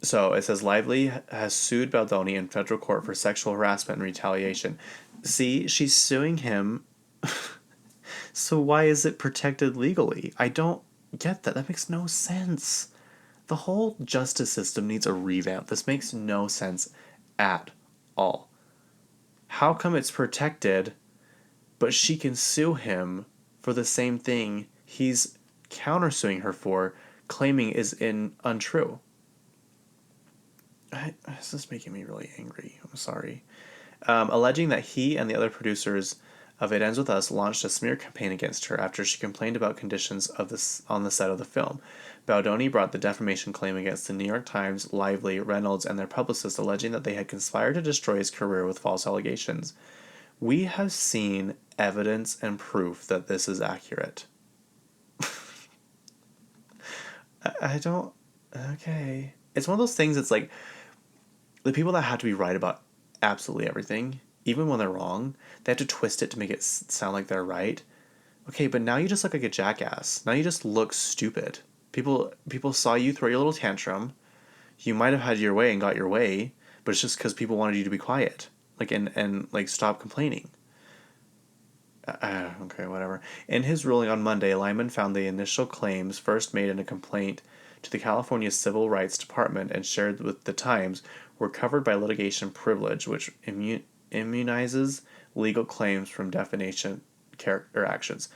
So it says Lively has sued Baldoni in federal court for sexual harassment and retaliation. See, she's suing him. So why is it protected legally? I don't get that. That makes no sense. The whole justice system needs a revamp. This makes no sense at all. How come it's protected, but she can sue him for the same thing he's countersuing her for, claiming is untrue. This is making me really angry. I'm sorry. Alleging that he and the other producers of It Ends With Us launched a smear campaign against her after she complained about conditions on the set of the film. Baldoni brought the defamation claim against the New York Times, Lively, Reynolds, and their publicist, alleging that they had conspired to destroy his career with false allegations. We have seen evidence and proof that this is accurate. I don't... Okay. It's one of those things, it's like, the people that have to be right about absolutely everything, even when they're wrong, they have to twist it to make it sound like they're right. Okay, but now you just look like a jackass. Now you just look stupid. People saw you throw your little tantrum. You might have had your way and got your way, but it's just because people wanted you to be quiet, like and stop complaining. Okay, whatever. In his ruling on Monday, Lyman found the initial claims first made in a complaint to the California Civil Rights Department and shared with the Times were covered by litigation privilege, which immunizes legal claims from defamation character actions.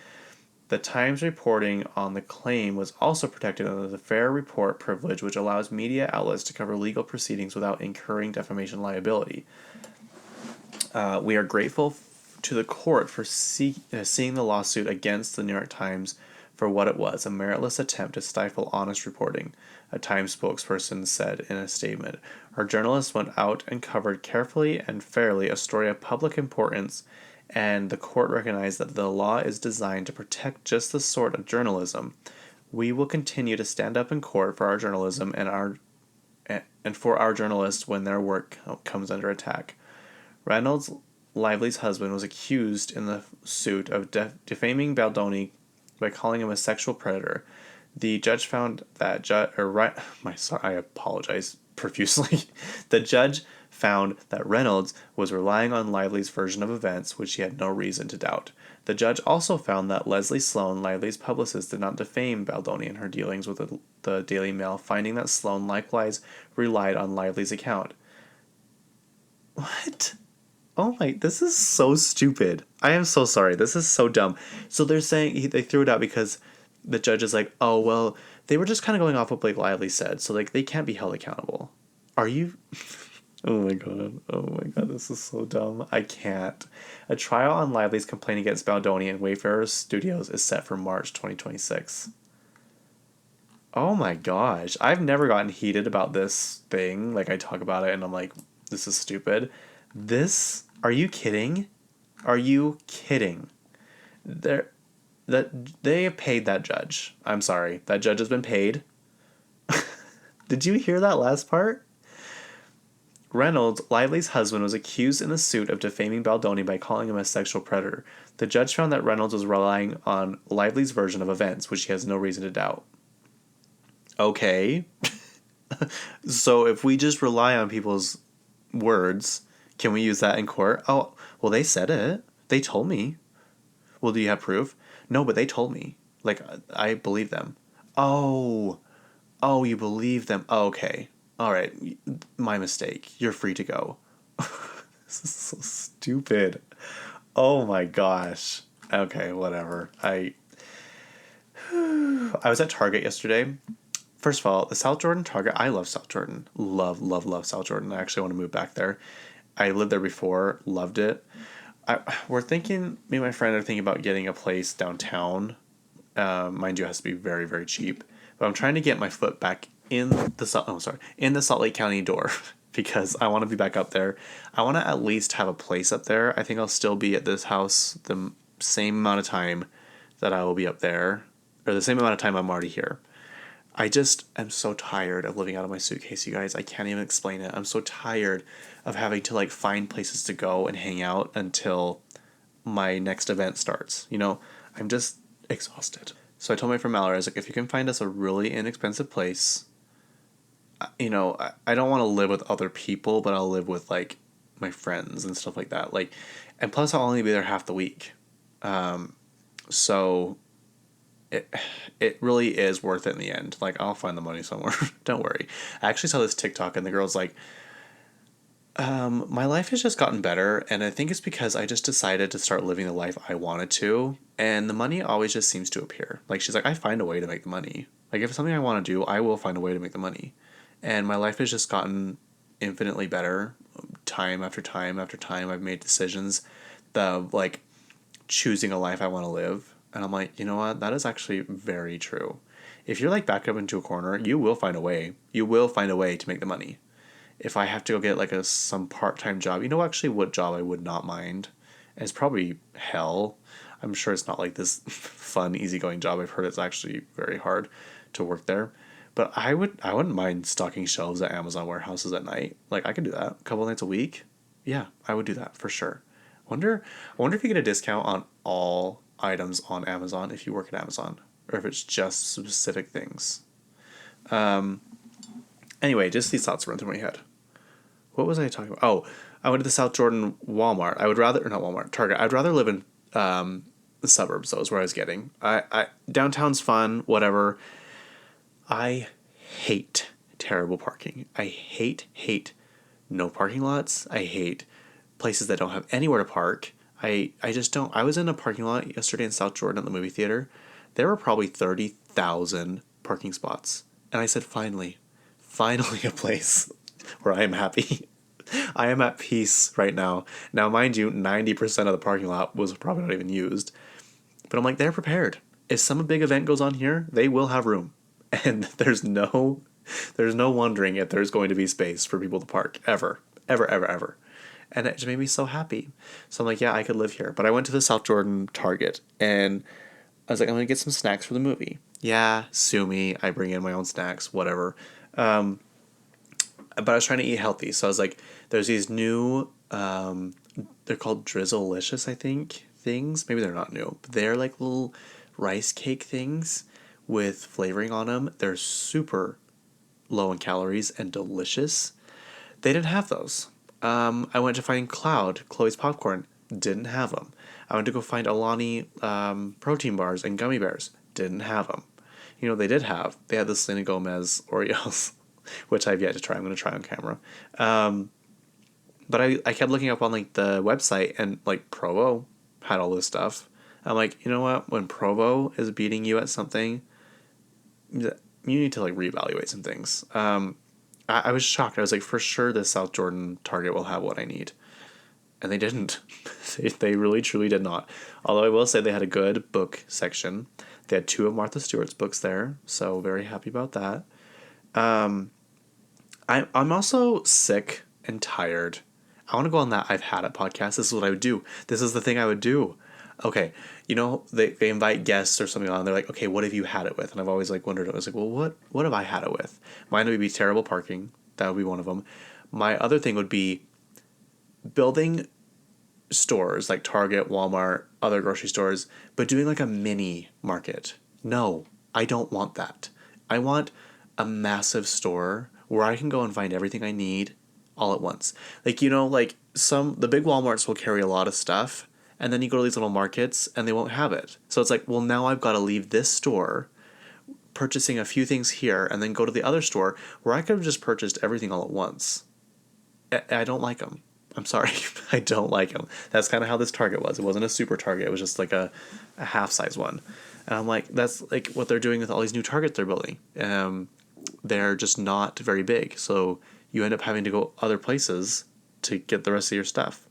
The Times reporting on the claim was also protected under the Fair Report privilege, which allows media outlets to cover legal proceedings without incurring defamation liability. We are grateful to the court for seeing the lawsuit against the New York Times for what it was, a meritless attempt to stifle honest reporting, a Times spokesperson said in a statement. Our journalists went out and covered carefully and fairly a story of public importance, and the court recognized that the law is designed to protect just this sort of journalism. We will continue to stand up in court for our journalism and for our journalists when their work comes under attack. Reynolds, Lively's husband, was accused in the suit of defaming Baldoni by calling him a sexual predator. The judge found that I apologize profusely. The judge found that Reynolds was relying on Lively's version of events, which he had no reason to doubt. The judge also found that Leslie Sloan, Lively's publicist, did not defame Baldoni in her dealings with the Daily Mail, finding that Sloan likewise relied on Lively's account. What? Oh my, this is so stupid. I am so sorry. This is so dumb. So they're saying they threw it out because the judge is like, oh, well, they were just kind of going off what Blake Lively said. So, like, they can't be held accountable. Are you? Oh my God. Oh my God. This is so dumb. I can't. A trial on Lively's complaint against Baldoni and Wayfarer Studios is set for March 2026. Oh my gosh. I've never gotten heated about this thing. Like, I talk about it and I'm like, this is stupid. Are you kidding? Are you kidding? They have paid that judge. I'm sorry. That judge has been paid. Did you hear that last part? Reynolds, Lively's husband, was accused in a suit of defaming Baldoni by calling him a sexual predator. The judge found that Reynolds was relying on Lively's version of events, which he has no reason to doubt. Okay. So if we just rely on people's words, can we use that in court? Oh, well, they said it. They told me. Well, do you have proof? No, but they told me. Like, I believe them. Oh, you believe them. Oh, okay. All right. My mistake. You're free to go. This is so stupid. Oh my gosh. Okay, whatever. I was at Target yesterday. First of all, the South Jordan Target, I love South Jordan. Love, love, love South Jordan. I actually want to move back there. I lived there before, loved it. Me and my friend are thinking about getting a place downtown. Mind you, it has to be very, very cheap. But I'm trying to get my foot back in the Salt Lake County door because I want to be back up there. I want to at least have a place up there. I think I'll still be at this house the same amount of time that I will be up there, or the same amount of time I'm already here. I just am so tired of living out of my suitcase, you guys. I can't even explain it. I'm so tired of having to like find places to go and hang out until my next event starts. You know, I'm just exhausted. So I told my friend Mallory, I was like, if you can find us a really inexpensive place, you know, I don't want to live with other people, but I'll live with like my friends and stuff like that. Like, and plus I'll only be there half the week. So it really is worth it in the end. Like, I'll find the money somewhere. Don't worry. I actually saw this TikTok and the girl's like, my life has just gotten better, and I think it's because I just decided to start living the life I wanted to, and the money always just seems to appear. Like, she's like, I find a way to make the money. Like, if it's something I want to do, I will find a way to make the money. And my life has just gotten infinitely better time after time after time. I've made decisions that, like, choosing a life I want to live. And I'm like, you know what? That is actually very true. If you're, like, backed up into a corner, you will find a way. You will find a way to make the money. If I have to go get, like, some part-time job, you know actually what job I would not mind? And it's probably hell. I'm sure it's not like this fun, easygoing job. I've heard it's actually very hard to work there. But I wouldn't mind stocking shelves at Amazon warehouses at night. Like, I could do that a couple nights a week. Yeah, I would do that for sure. I wonder if you get a discount on all items on Amazon if you work at Amazon, or if it's just specific things. Anyway, just these thoughts run through my head. What was I talking about? Oh, I went to the South Jordan Walmart. I would rather, or not Walmart, Target. I'd rather live in the suburbs. That was where I was getting. Downtown's fun, whatever. I hate terrible parking. I hate no parking lots. I hate places that don't have anywhere to park. I just don't. I was in a parking lot yesterday in South Jordan at the movie theater. There were probably 30,000 parking spots. And I said, finally a place where I am happy. I am at peace right now. Now, mind you, 90% of the parking lot was probably not even used. But I'm like, they're prepared. If some big event goes on here, they will have room. And there's no wondering if there's going to be space for people to park. Ever. And it just made me so happy. So I'm like, yeah, I could live here. But I went to the South Jordan Target, and I was like, I'm going to get some snacks for the movie. Yeah, sue me. I bring in my own snacks, whatever. But I was trying to eat healthy. So I was like, there's these new, they're called Drizzlelicious, I think, things. Maybe they're not new. But they're like little rice cake things with flavoring on them. They're super low in calories and delicious. They didn't have those. I went to find Chloe's Popcorn. Didn't have them. I went to go find Alani protein bars and gummy bears. Didn't have them. You know, they had the Selena Gomez Oreos, which I've yet to try. I'm going to try on camera. But I kept looking up on, like, the website, and, like, Provo had all this stuff. I'm like, you know what? When Provo is beating you at something, you need to, like, reevaluate some things. I was shocked. I was like, for sure this South Jordan Target will have what I need. And they didn't. They really, truly did not. Although I will say they had a good book section. They had 2 of Martha Stewart's books there, so very happy about that. I'm also sick and tired. I want to go on that I've Had It podcast. This is what I would do. This is the thing I would do. Okay, you know, they invite guests or something on. They're like, okay, what have you had it with? And I've always, like, wondered. I was like, well, what have I had it with? Mine would be terrible parking. That would be one of them. My other thing would be building stores like Target, Walmart, other grocery stores, but doing, like, a mini market. No, I don't want that. I want a massive store where I can go and find everything I need all at once. Like, you know, like the big Walmarts will carry a lot of stuff, and then you go to these little markets and they won't have it. So it's like, well, now I've got to leave this store, purchasing a few things here, and then go to the other store where I could have just purchased everything all at once. I don't like them. I'm sorry. I don't like them. That's kind of how this Target was. It wasn't a super Target. It was just like a half-size one. And I'm like, that's like what they're doing with all these new Targets they're building. They're just not very big. So you end up having to go other places to get the rest of your stuff.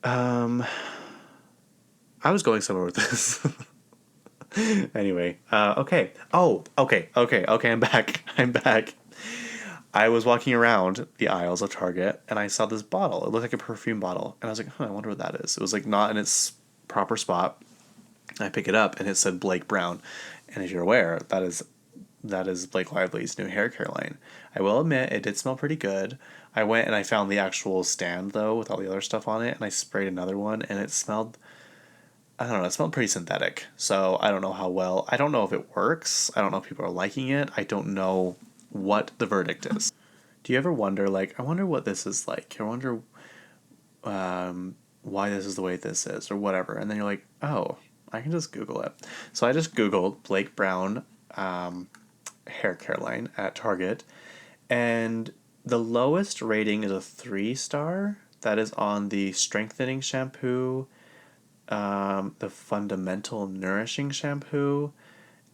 I was going somewhere with this. Anyway, okay. Oh, okay. I'm back. I was walking around the aisles of Target, and I saw this bottle. It looked like a perfume bottle. And I was like, I wonder what that is. It was, like, not in its proper spot. I pick it up, and it said Blake Brown. And if you're aware, that is Blake Lively's new hair care line. I will admit, it did smell pretty good. I went and I found the actual stand, though, with all the other stuff on it, and I sprayed another one, and it smelled, I don't know, it smelled pretty synthetic. So I don't know how well, I don't know if it works. I don't know if people are liking it. I don't know what the verdict is. Do you ever wonder, like, I wonder what this is like? I wonder why this is the way this is, or whatever. And then you're like, oh, I can just Google it. So I just Googled Blake Brown hair care line at Target, and the lowest rating is a 3-star. That is on the strengthening shampoo, the fundamental nourishing shampoo,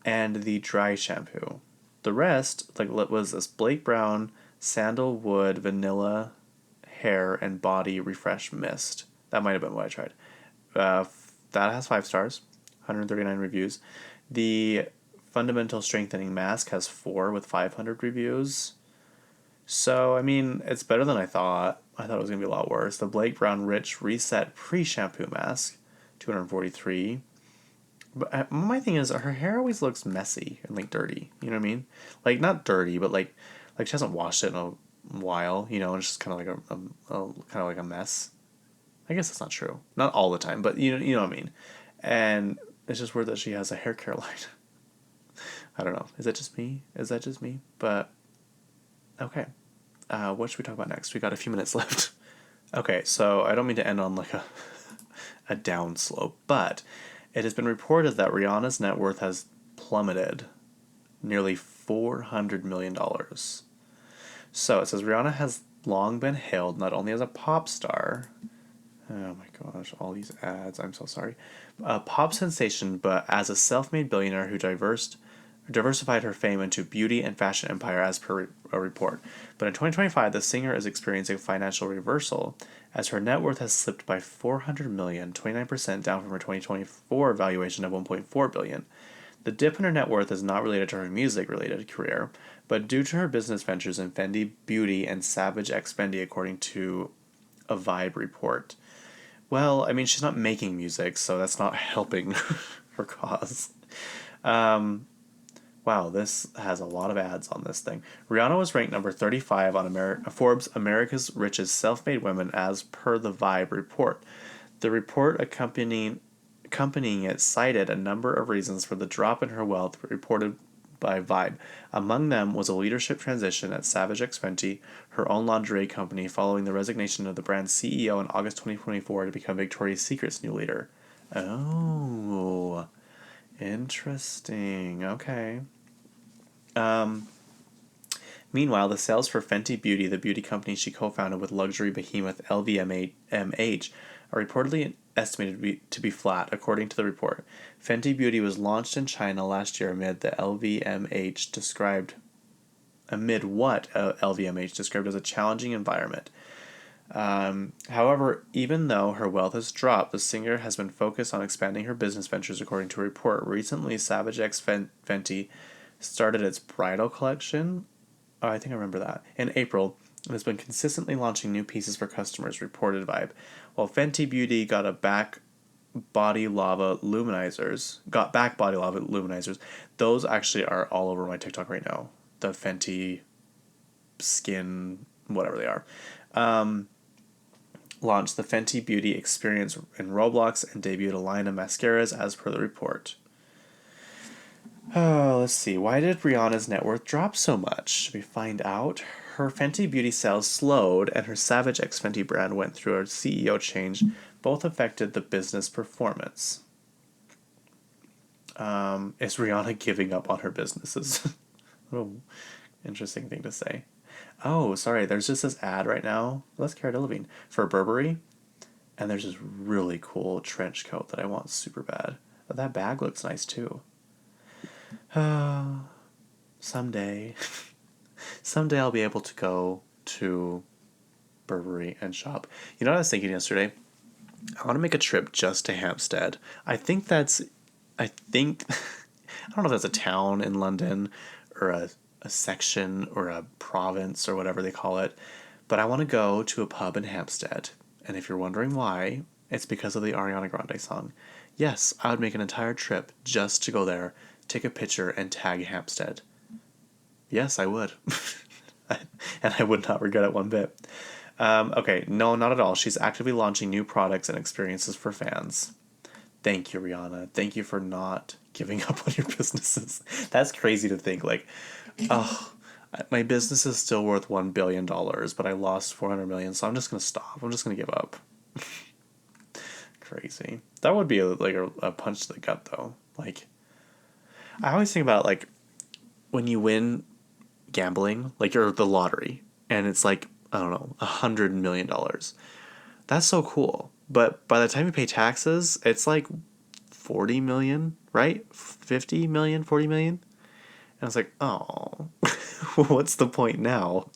and the dry shampoo. The rest, like, was this Blake Brown sandalwood vanilla hair and body refresh mist. That might have been what I tried. That has 5 stars, 139 reviews. The fundamental strengthening mask has 4 with 500 reviews. So, I mean, it's better than I thought. I thought it was going to be a lot worse. The Blake Brown Rich Reset Pre-Shampoo Mask, 243. But my thing is, her hair always looks messy and, like, dirty. You know what I mean? Like, not dirty, but, like she hasn't washed it in a while, you know, and it's just kind of like kind of like a mess. I guess that's not true. Not all the time, but you know what I mean. And it's just weird that she has a hair care line. I don't know. Is that just me? But okay. What should we talk about next? We got a few minutes left. Okay, so I don't mean to end on like a down slope, but it has been reported that Rihanna's net worth has plummeted nearly $400 million. So it says Rihanna has long been hailed not only as a pop star, oh my gosh, all these ads, I'm so sorry, a pop sensation, but as a self-made billionaire who diversified her fame into beauty and fashion empire as per a report. But in 2025, the singer is experiencing a financial reversal as her net worth has slipped by $400 million, 29% down from her 2024 valuation of $1.4 billion. The dip in her net worth is not related to her music-related career, but due to her business ventures in Fenty Beauty and Savage X Fenty, according to a Vibe report. Well, I mean, she's not making music, so that's not helping her cause. Wow, this has a lot of ads on this thing. Rihanna was ranked number 35 on Forbes' America's Richest Self-Made Women as per the Vibe report. The report accompanying it cited a number of reasons for the drop in her wealth reported by Vibe. Among them was a leadership transition at Savage X Fenty, her own lingerie company, following the resignation of the brand's CEO in August 2024 to become Victoria's Secret's new leader. Oh, interesting. Okay. Meanwhile, the sales for Fenty Beauty, the beauty company she co-founded with luxury behemoth LVMH, are reportedly estimated to be flat, according to the report. Fenty Beauty was launched in China last year amid what LVMH described as a challenging environment. However, even though her wealth has dropped, the singer has been focused on expanding her business ventures, according to a report. Recently, Savage X Fenty started its bridal collection. Oh, I think I remember that. In April, and has been consistently launching new pieces for customers, reported Vibe. While Fenty Beauty got back body lava luminizers. Those actually are all over my TikTok right now. The Fenty skin, whatever they are. Launched the Fenty Beauty Experience in Roblox and debuted a line of mascaras as per the report. Oh, let's see. Why did Rihanna's net worth drop so much? We find out. Her Fenty Beauty sales slowed, and her Savage X Fenty brand went through a CEO change. Both affected the business performance. Is Rihanna giving up on her businesses? What an interesting thing to say. Oh, sorry. There's just this ad right now. Let's Cara Delevingne for Burberry, and there's this really cool trench coat that I want super bad. But that bag looks nice too. Someday I'll be able to go to Burberry and shop. You know what I was thinking yesterday? I want to make a trip just to Hampstead. I don't know if that's a town in London or a section or a province or whatever they call it, but I want to go to a pub in Hampstead. And if you're wondering why, it's because of the Ariana Grande song. Yes, I would make an entire trip just to go there, take a picture, and tag Hampstead. Yes, I would. And I would not regret it one bit. Okay, no, not at all. She's actively launching new products and experiences for fans. Thank you, Rihanna. Thank you for not giving up on your businesses. That's crazy to think. Like, oh, my business is still worth $1 billion, but I lost $400 million, so I'm just going to stop. I'm just going to give up. Crazy. That would be a punch to the gut, though. Like, I always think about, like, when you win gambling, like you're the lottery, and it's like, I don't know, $100 million. That's so cool. But by the time you pay taxes, it's like 40 million, right? 50 million, 40 million. And I was like, oh, what's the point now?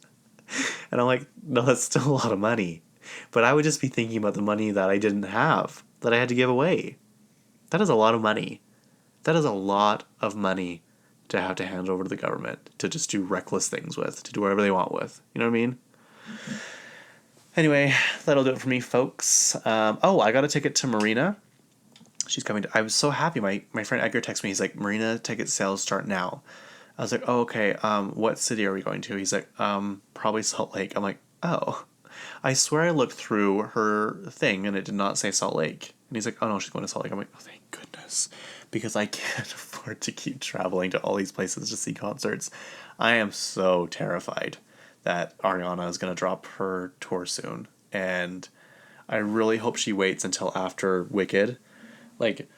And I'm like, no, that's still a lot of money. But I would just be thinking about the money that I didn't have, that I had to give away. That is a lot of money. That is a lot of money to have to hand over to the government to just do reckless things with, to do whatever they want with. You know what I mean? Anyway, that'll do it for me, folks. I got a ticket to Marina. She's coming to... I was so happy. My friend Edgar texted me. He's like, Marina ticket sales start now. I was like, oh, okay. What city are we going to? He's like, probably Salt Lake. I'm like, oh. I swear I looked through her thing and it did not say Salt Lake. And he's like, oh no, she's going to Salt Lake. I'm like, oh, thank goodness. Because I can't afford to keep traveling to all these places to see concerts. I am so terrified that Ariana is going to drop her tour soon. And I really hope she waits until after Wicked. Like,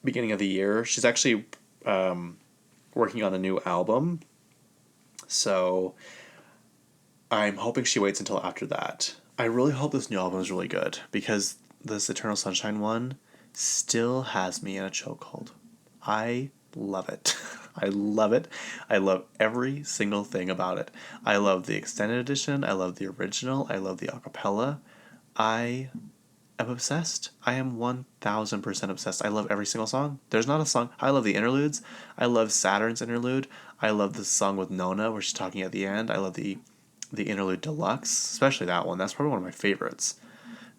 beginning of the year. She's actually working on a new album. So I'm hoping she waits until after that. I really hope this new album is really good, because this Eternal Sunshine one still has me in a chokehold. I love it. I love it. I love every single thing about it. I love the extended edition. I love the original. I love the acapella. I am obsessed. I am 1000% obsessed. I love every single song. There's not a song. I love the interludes. I love Saturn's interlude. I love the song with Nona where she's talking at the end. I love the interlude deluxe, especially that one. That's probably one of my favorites.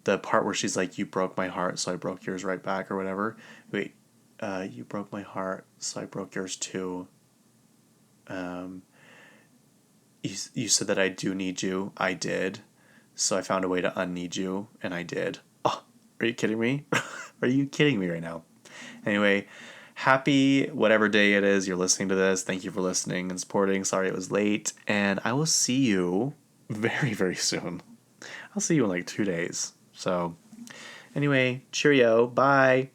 The part where she's like, you broke my heart, so I broke yours right back, or whatever. Wait, you broke my heart, so I broke yours too. You said that I do need you. I did. So I found a way to unneed you, and I did. Oh, are you kidding me? Are you kidding me right now? Anyway, happy whatever day it is you're listening to this. Thank you for listening and supporting. Sorry it was late. And I will see you very, very soon. I'll see you in like 2 days. So anyway, cheerio. Bye.